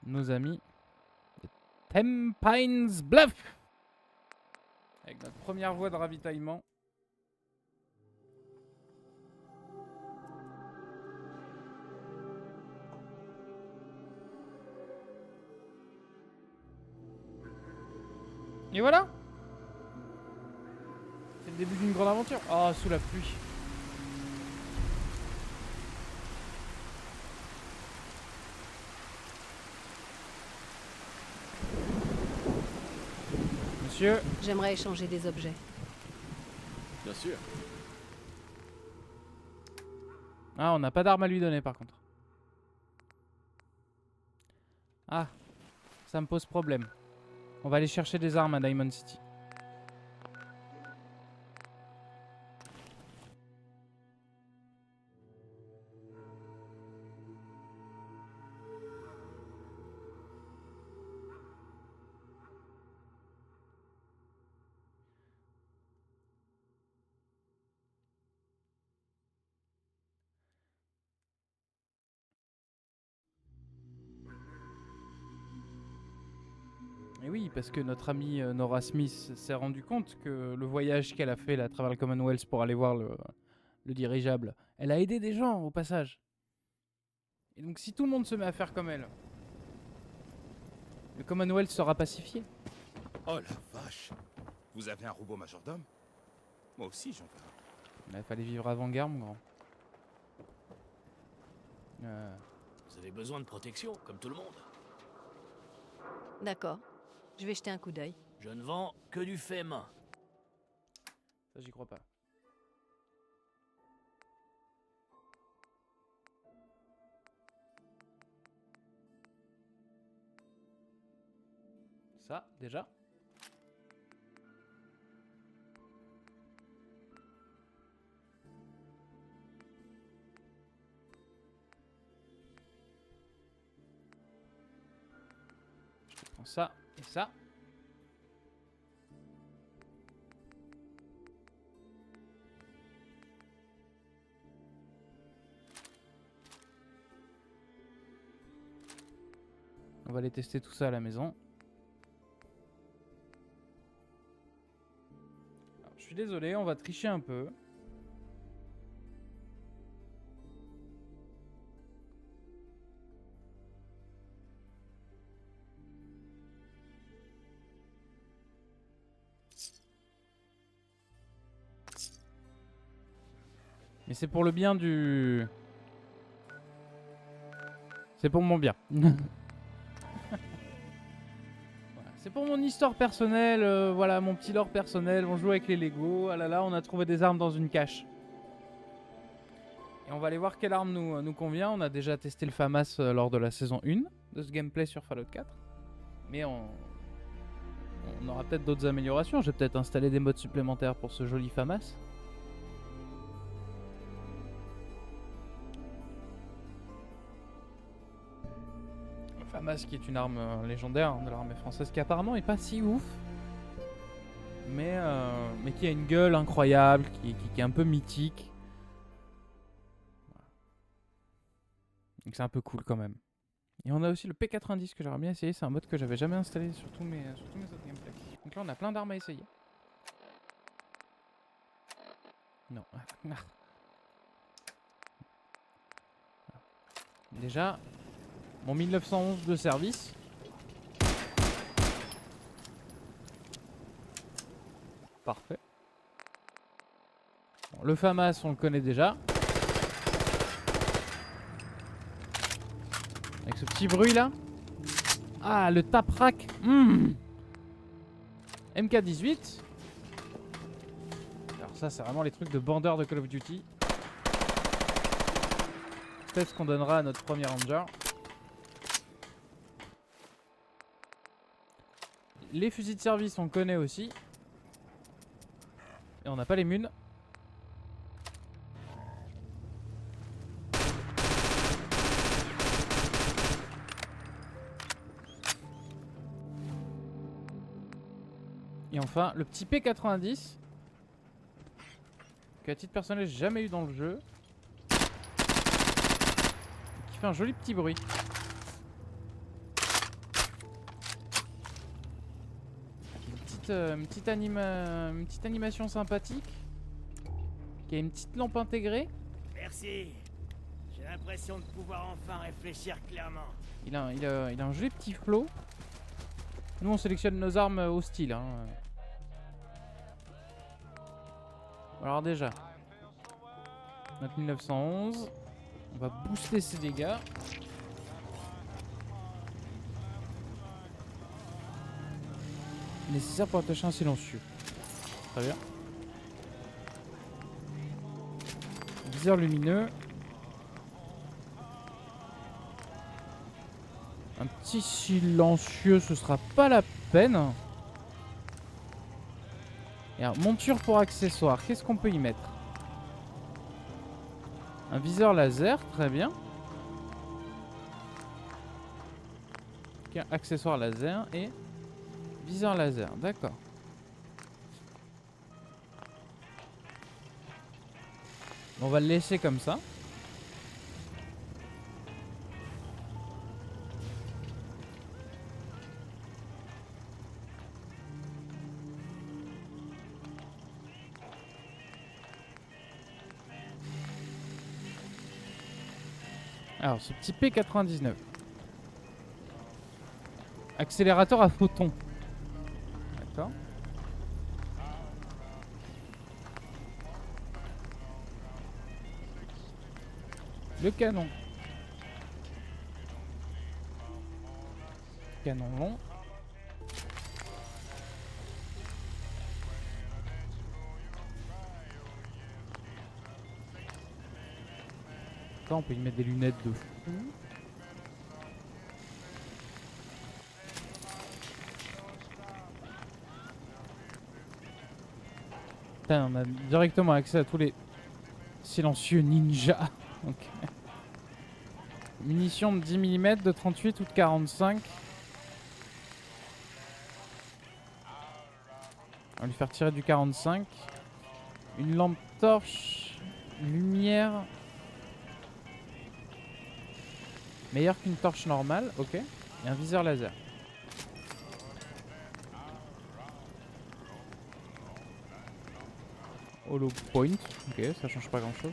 nos amis de Tempines Bluff. Avec notre première voie de ravitaillement. Et voilà. C'est le début d'une grande aventure. Oh, sous la pluie. Monsieur. J'aimerais échanger des objets. Bien sûr. Ah, on n'a pas d'arme à lui donner par contre. Ah, ça me pose problème. On va aller chercher des armes à Diamond City. Et oui, parce que notre amie Nora Smith s'est rendu compte que le voyage qu'elle a fait là, à travers le Commonwealth pour aller voir le dirigeable, elle a aidé des gens au passage. Et donc si tout le monde se met à faire comme elle, le Commonwealth sera pacifié. Oh la vache. Vous avez un robot majordome? Moi aussi j'en veux. Il fallait vivre avant-guerre, mon grand. Vous avez besoin de protection, comme tout le monde. D'accord. Je vais jeter un coup d'œil. Je ne vends que du fait main. Ça, j'y crois pas. Ça, déjà. Je prends ça et ça. On va aller tester tout ça à la maison. Alors, je suis désolé, on va tricher un peu. Mais c'est pour le bien du... C'est pour mon bien. Voilà, c'est pour mon histoire personnelle, voilà, mon petit lore personnel. On joue avec les Lego. Ah là là, on a trouvé des armes dans une cache. Et on va aller voir quelle arme nous convient. On a déjà testé le FAMAS lors de la saison 1 de ce gameplay sur Fallout 4. Mais on aura peut-être d'autres améliorations. J'ai peut-être installé des modes supplémentaires pour ce joli FAMAS. Le FAMAS qui est une arme légendaire de l'armée française qui apparemment est pas si ouf. Mais qui a une gueule incroyable, qui est un peu mythique. Donc c'est un peu cool quand même. Et on a aussi le P90 que j'aurais bien essayé. C'est un mode que j'avais jamais installé sur tous mes autres gameplays. Donc là on a plein d'armes à essayer. Non. Déjà, mon 1911 de service. Parfait. Bon, le FAMAS on le connaît déjà. Avec ce petit bruit là. Ah, le tap-rack. MK18. Alors ça, c'est vraiment les trucs de bandeur de Call of Duty. Peut-être ce qu'on donnera à notre premier Ranger. Les fusils de service, on connaît aussi. Et on n'a pas les munes. Et enfin, le petit P90 que à titre personnel j'ai jamais eu dans le jeu, qui fait un joli petit bruit. Une petite animation sympathique, qui a une petite lampe intégrée. Merci. J'ai l'impression de pouvoir enfin réfléchir clairement. Il a un joli petit flow. Nous on sélectionne nos armes hostiles. Hein. Alors déjà, notre 1911, on va booster ses dégâts. Nécessaire pour attacher un silencieux. Très bien. Viseur lumineux. Un petit silencieux, ce sera pas la peine. Et alors, monture pour accessoires, qu'est-ce qu'on peut y mettre? Un viseur laser, très bien. Ok, accessoire laser et viseur laser, d'accord. On va le laisser comme ça. Alors, ce petit P99. Accélérateur à photons. D'accord. Le canon. Canon long. On peut y mettre des lunettes de fou. Putain, on a directement accès à tous les silencieux ninja. Okay. Munitions de 10 mm, de 38 ou de 45. On va lui faire tirer du 45. Une lampe torche. Lumière. Meilleur qu'une torche normale, ok. Et un viseur laser. Hollow point, ok, ça change pas grand chose.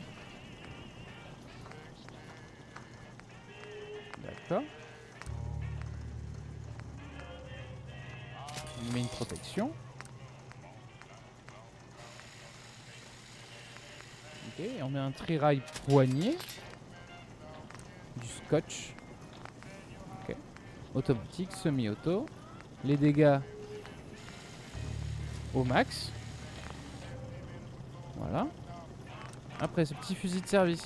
D'accord. On met une protection. Ok, et on met un tri-rail poignet. Du scotch. Ok. Automatique, semi-auto. Les dégâts au max. Voilà. Après ce petit fusil de service.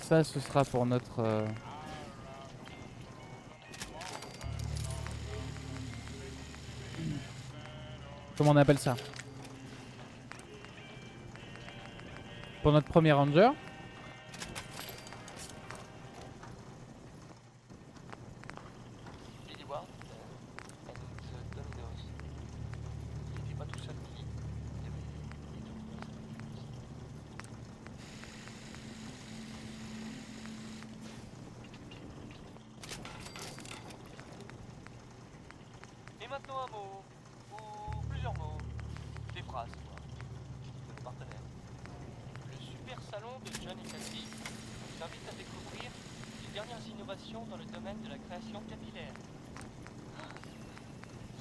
Ça, ce sera pour notre... Comment on appelle ça? Pour notre premier ranger. Billy Ward and the Dominoes. Il était pas tout seul, Billy. Il y avait les Dominoes. Et maintenant un mot, ou plusieurs mots, des phrases, quoi, de nos partenaires. Le super salon de John et Cathy vous invite à découvrir les dernières innovations dans le domaine de la création capillaire.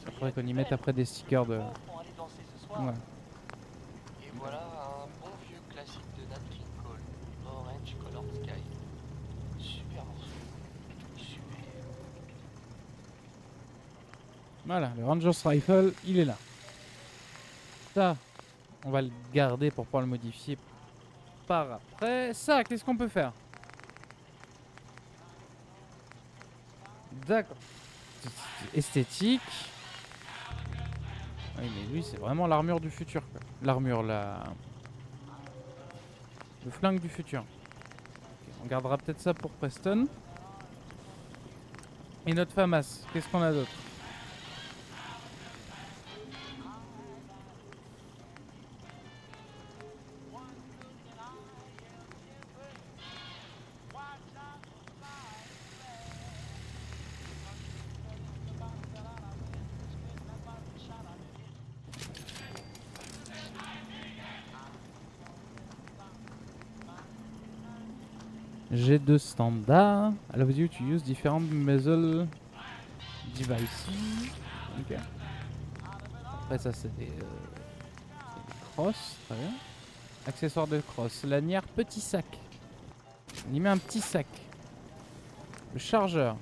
Il faudrait qu'on y mette après des stickers de... Pour aller danser ce soir. Ouais. Et voilà un bon vieux classique de Nat King Cole, Orange Colored Sky. Super morceau. Super. Voilà, le Ranger's Rifle, il est là. Ça, on va le garder pour pouvoir le modifier par après. Ça, qu'est-ce qu'on peut faire? D'accord. Esthétique. Oui, mais lui, c'est vraiment l'armure du futur, quoi. L'armure, le flingue du futur. Ok, on gardera peut-être ça pour Preston. Et notre FAMAS, qu'est-ce qu'on a d'autre? G2 standard. Allows you to use different muzzle devices. Ok. Après ça c'est des crosses, très bien. Accessoires de crosse. Lanière, petit sac. On y met un petit sac. Le chargeur.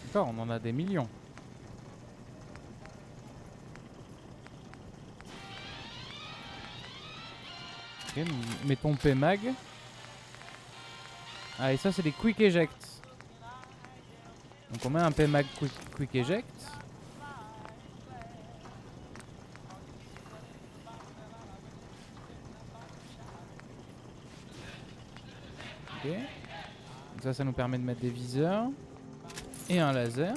D'accord, on en a des millions. Ok, mettons PMag. Ah, et ça, c'est des Quick Eject. Donc, on met un PMag quick Eject. Ok. Donc ça nous permet de mettre des viseurs. Et un laser.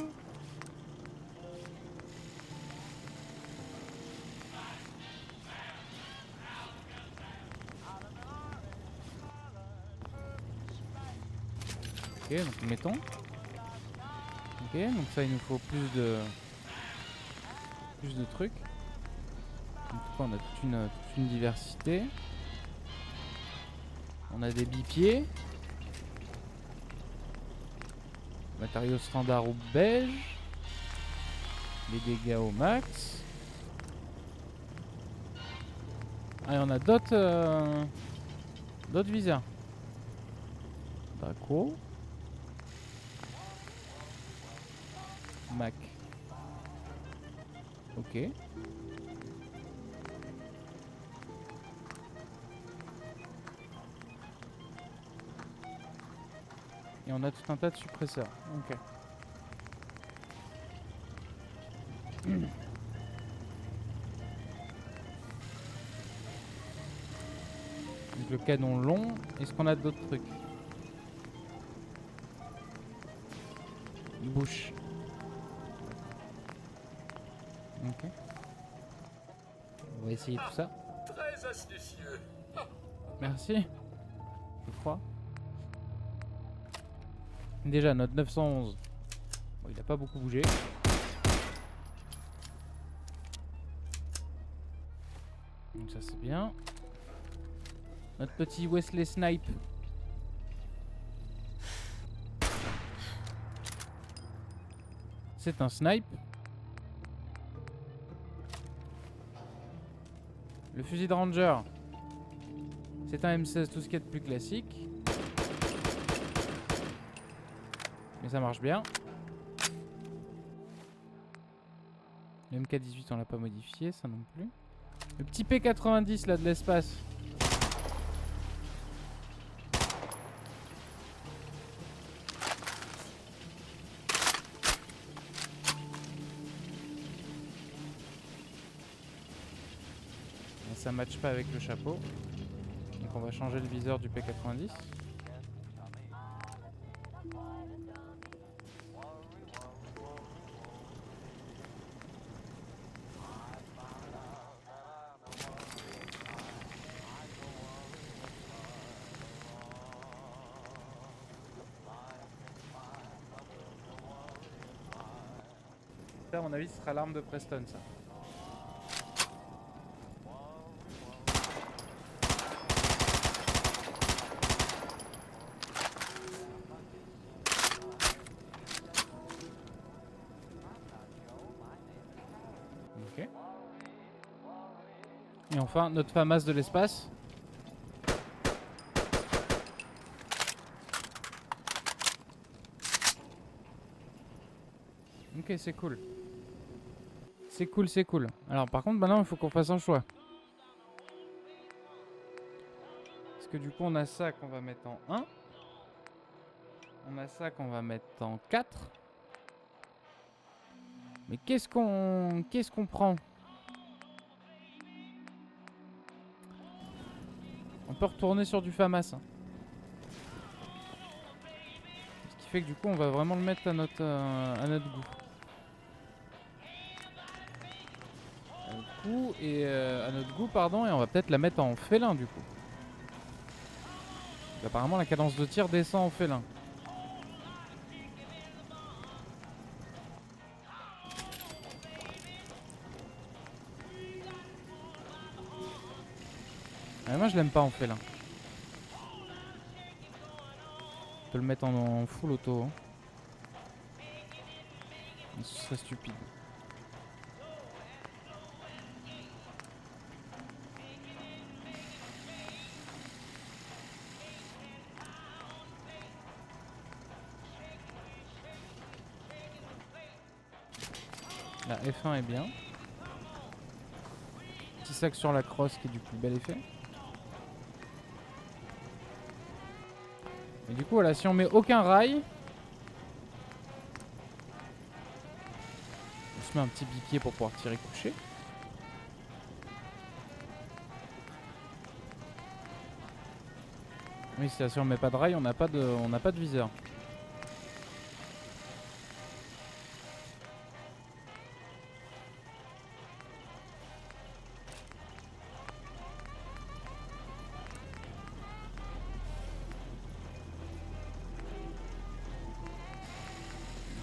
Ok, donc mettons. Ok, donc ça il nous faut plus de trucs. Donc on a toute une diversité. On a des bipieds. Matériaux standard ou beige. Les dégâts au max. Ah, et on a d'autres viseurs. D'accord. Mac. Ok. Et on a tout un tas de suppresseurs. Ok. Donc le canon long. Est-ce qu'on a d'autres trucs? Bouche. Ok. On va essayer tout ça. Très astucieux. Merci. Je crois. Déjà, notre 911. Bon, il a pas beaucoup bougé. Donc ça c'est bien. Notre petit Wesley Snipe. C'est un snipe. Le fusil de ranger. C'est un M16, tout ce qu'il y a de plus classique. Mais ça marche bien. Le MK18 on l'a pas modifié, ça non plus. Le petit P90 là de l'espace. Ça matche pas avec le chapeau. Donc on va changer le viseur du P90. Ça, à mon avis, ce sera l'arme de Preston, ça. Ok. Et enfin, notre FAMAS de l'espace. Ok, c'est cool. C'est cool, c'est cool. Alors par contre, maintenant, il faut qu'on fasse un choix. Parce que du coup, on a ça qu'on va mettre en 1. On a ça qu'on va mettre en 4. Mais qu'est-ce qu'on prend? On peut retourner sur du FAMAS. Hein. Ce qui fait que du coup, on va vraiment le mettre à notre goût. À notre goût, pardon, et on va peut-être la mettre en félin du coup. Donc, apparemment la cadence de tir descend en félin. Ah, moi je l'aime pas en félin. On peut le mettre en full auto. Hein. Mais ce serait stupide. La F1 est bien. Petit sac sur la crosse qui est du plus bel effet. Et du coup voilà, si on met aucun rail, on se met un petit bipied pour pouvoir tirer couché. Oui, si on met pas de rail, on n'a pas de viseur.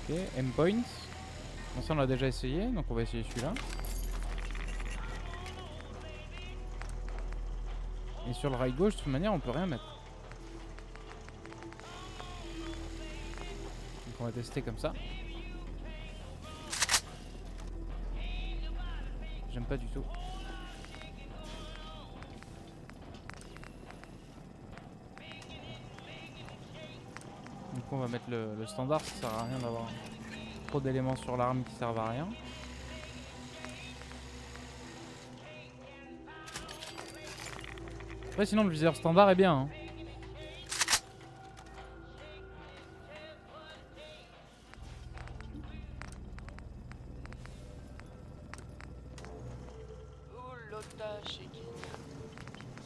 Ok, M-Points. Bon, ça on l'a déjà essayé, donc on va essayer celui-là. Et sur le rail gauche, de toute manière, on peut rien mettre. Donc on va tester comme ça. J'aime pas du tout. Donc on va mettre le standard, ça sert à rien d'avoir trop d'éléments sur l'arme qui servent à rien. Après sinon le viseur standard est bien. Hein.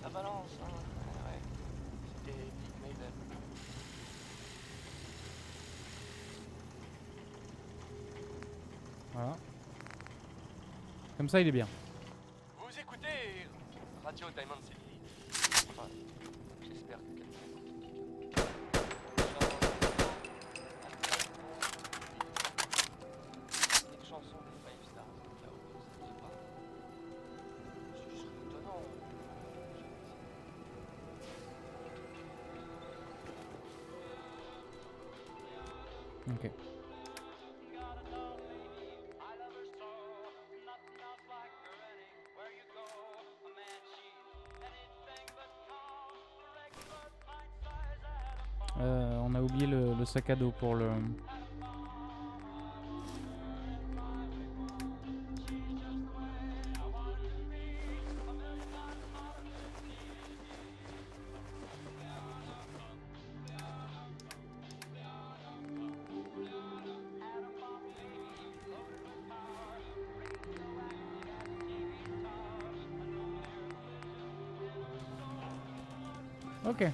Ça balance, hein. Ouais. C'était Big Maiden. Voilà. Comme ça il est bien. Vous écoutez Radio Diamond City. Enfin, j'espère que quelqu'un écoute. Une chanson de Five Stars, au cas où vous ne saviez pas. C'est juste étonnant. Ok. On a oublié le sac à dos pour le... Ok.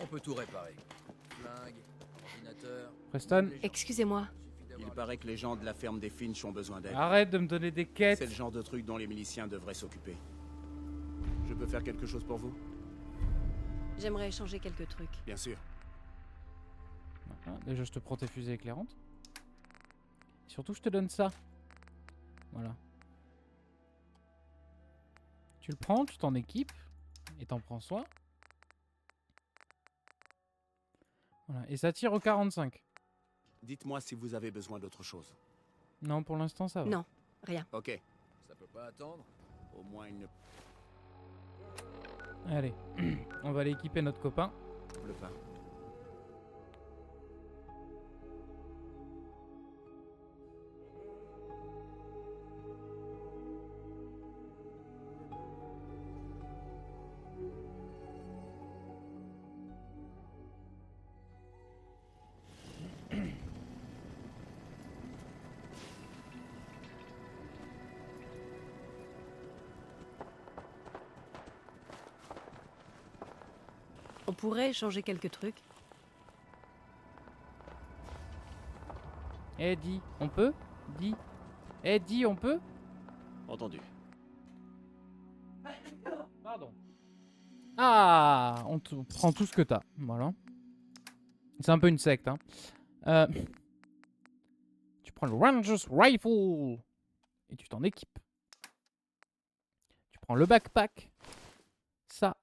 On peut tout réparer. Flingue, ordinateur... Preston, Excusez-moi. Il paraît que les gens de la ferme des Finch ont besoin d'aide. arrête de me donner des quêtes. C'est le genre de truc dont les miliciens devraient s'occuper. Je peux faire quelque chose pour vous? J'aimerais échanger quelques trucs. Bien sûr. Voilà, déjà, je te prends tes fusées éclairantes. Surtout, je te donne ça. Voilà. Tu le prends, tu t'en équipes. Et t'en prends soin. Voilà. Et ça tire au 45. Dites-moi si vous avez besoin d'autre chose. Non, pour l'instant, ça va. Non, rien. Ok. Ça peut pas attendre. Au moins une... Allez, on va aller équiper notre copain. Le pain. On pourrait échanger quelques trucs. Eh, dis, on peut? Dis. Eh, dis, on peut? Entendu. Pardon. Ah, on te prend tout ce que t'as. Voilà. C'est un peu une secte, hein. Tu prends le Ranger's Rifle. Et tu t'en équipes. Tu prends le backpack. Ça.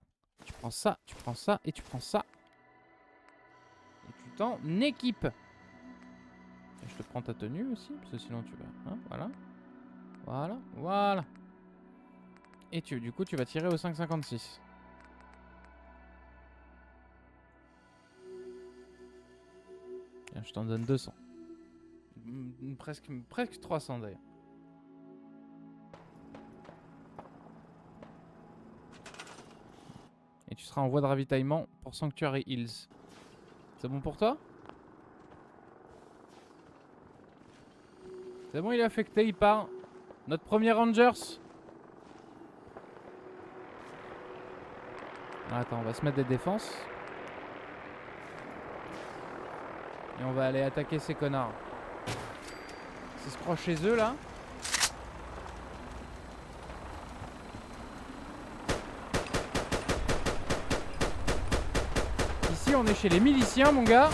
Tu prends ça, tu prends ça et tu prends ça. Et tu t'en équipes. Et je te prends ta tenue aussi, parce que sinon tu vas... Hein, voilà. Voilà, voilà. Et du coup, tu vas tirer au 5,56. Tiens, je t'en donne 200. Presque 300 d'ailleurs. Et tu seras en voie de ravitaillement pour Sanctuary Hills. C'est bon pour toi? C'est bon, il est affecté, il part. Notre premier Rangers. Attends, on va se mettre des défenses. Et on va aller attaquer ces connards. Ils se croient chez eux là. Ici on est chez les miliciens mon gars.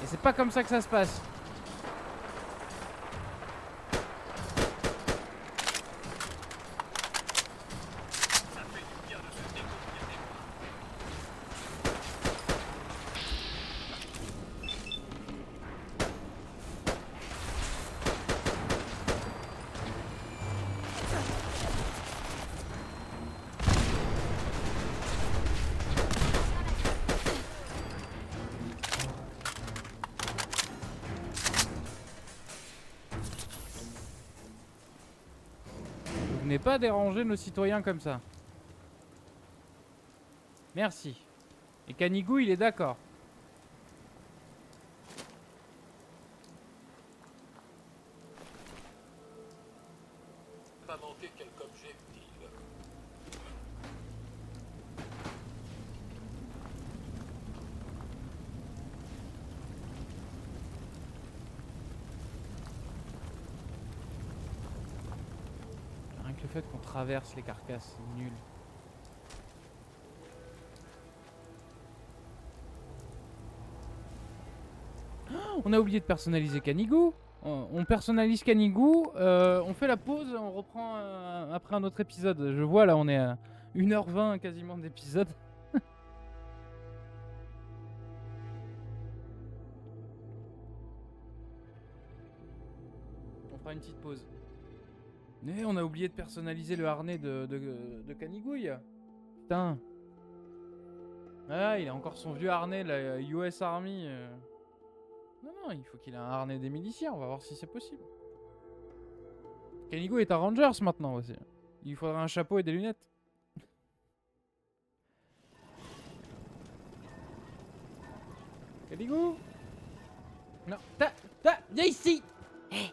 Et c'est pas comme ça que ça se passe. Venez pas déranger nos citoyens comme ça. Merci. Et Canigou, il est d'accord. Pas manquer quelque objet utile. Rien que le fait qu'on traverse les carcasses, c'est nul. Oh, on a oublié de personnaliser Canigou. On personnalise Canigou, on fait la pause, on reprend après un autre épisode. Je vois là, on est à 1h20 quasiment d'épisode. On fera une petite pause. Eh, on a oublié de personnaliser le harnais de Canigouille. Putain. Ah, il a encore son vieux harnais, la US Army. Non, il faut qu'il ait un harnais des miliciens. On va voir si c'est possible. Canigouille est un Rangers maintenant aussi. Il lui faudrait un chapeau et des lunettes. Canigou. Non, viens ici. Hey.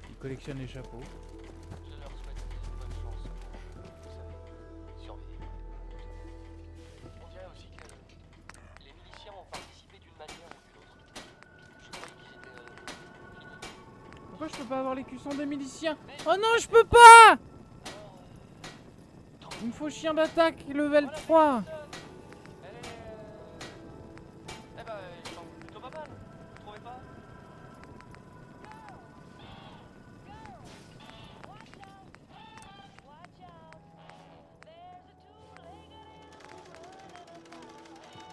Il collectionne les chapeaux. Je leur souhaite bonne chance. Vous savez, surveiller. On dirait aussi que les miliciens ont participé d'une manière ou d'une autre. Je croyais qu'ils étaient finis. Pourquoi je peux pas avoir l'écusson des miliciens? Oh non, je peux pas! Il me faut chien d'attaque level 3. Eh ben, il semble plutôt pas mal. Vous trouvez pas?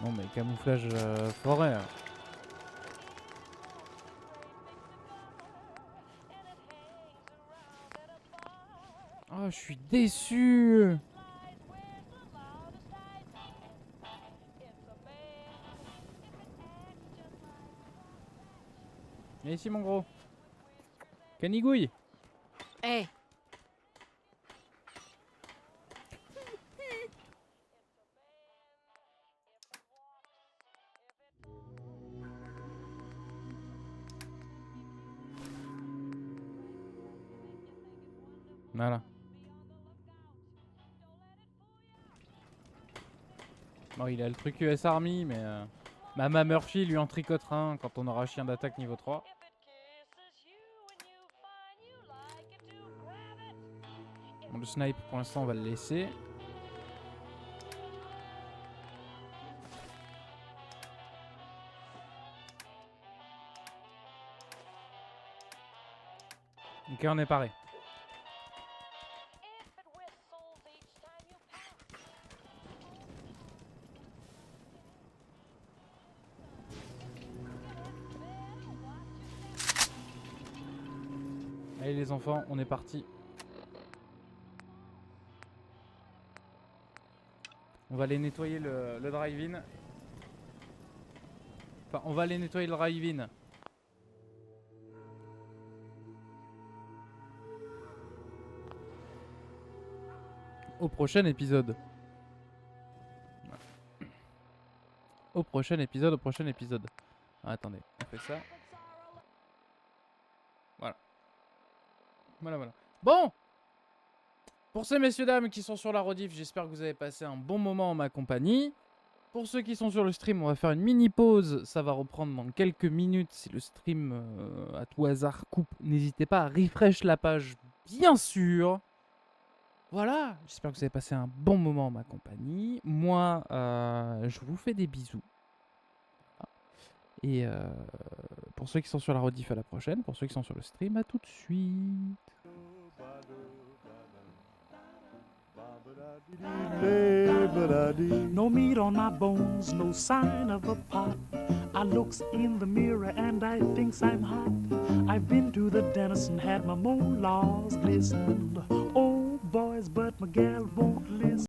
Non mais camouflage forêt. Oh, je suis déçu. Viens ici mon gros. Canigouille. Hé. Voilà. Bon, il a le truc US Army, mais Mama Murphy lui en tricotera un quand on aura chien d'attaque niveau 3. Bon, le snipe, pour l'instant, on va le laisser. Ok, on est paré. Allez les enfants, on est parti. On va aller nettoyer le drive-in. Enfin, on va aller nettoyer le drive-in. Au prochain épisode. Au prochain épisode. Ah, attendez, on fait ça. Voilà. Voilà. Bon! Pour ces messieurs dames qui sont sur la rediff, j'espère que vous avez passé un bon moment en ma compagnie. Pour ceux qui sont sur le stream, on va faire une mini pause. Ça va reprendre dans quelques minutes. Si le stream à tout hasard coupe, n'hésitez pas à refresh la page, bien sûr. Voilà, j'espère que vous avez passé un bon moment en ma compagnie. Moi, je vous fais des bisous. Et pour ceux qui sont sur la rediff, à la prochaine. Pour ceux qui sont sur le stream, à tout de suite. No meat on my bones, no sign of a pot. I looks in the mirror and I thinks I'm hot. I've been to the dentist and had my molars glistened. Oh boys, but my gal won't listen.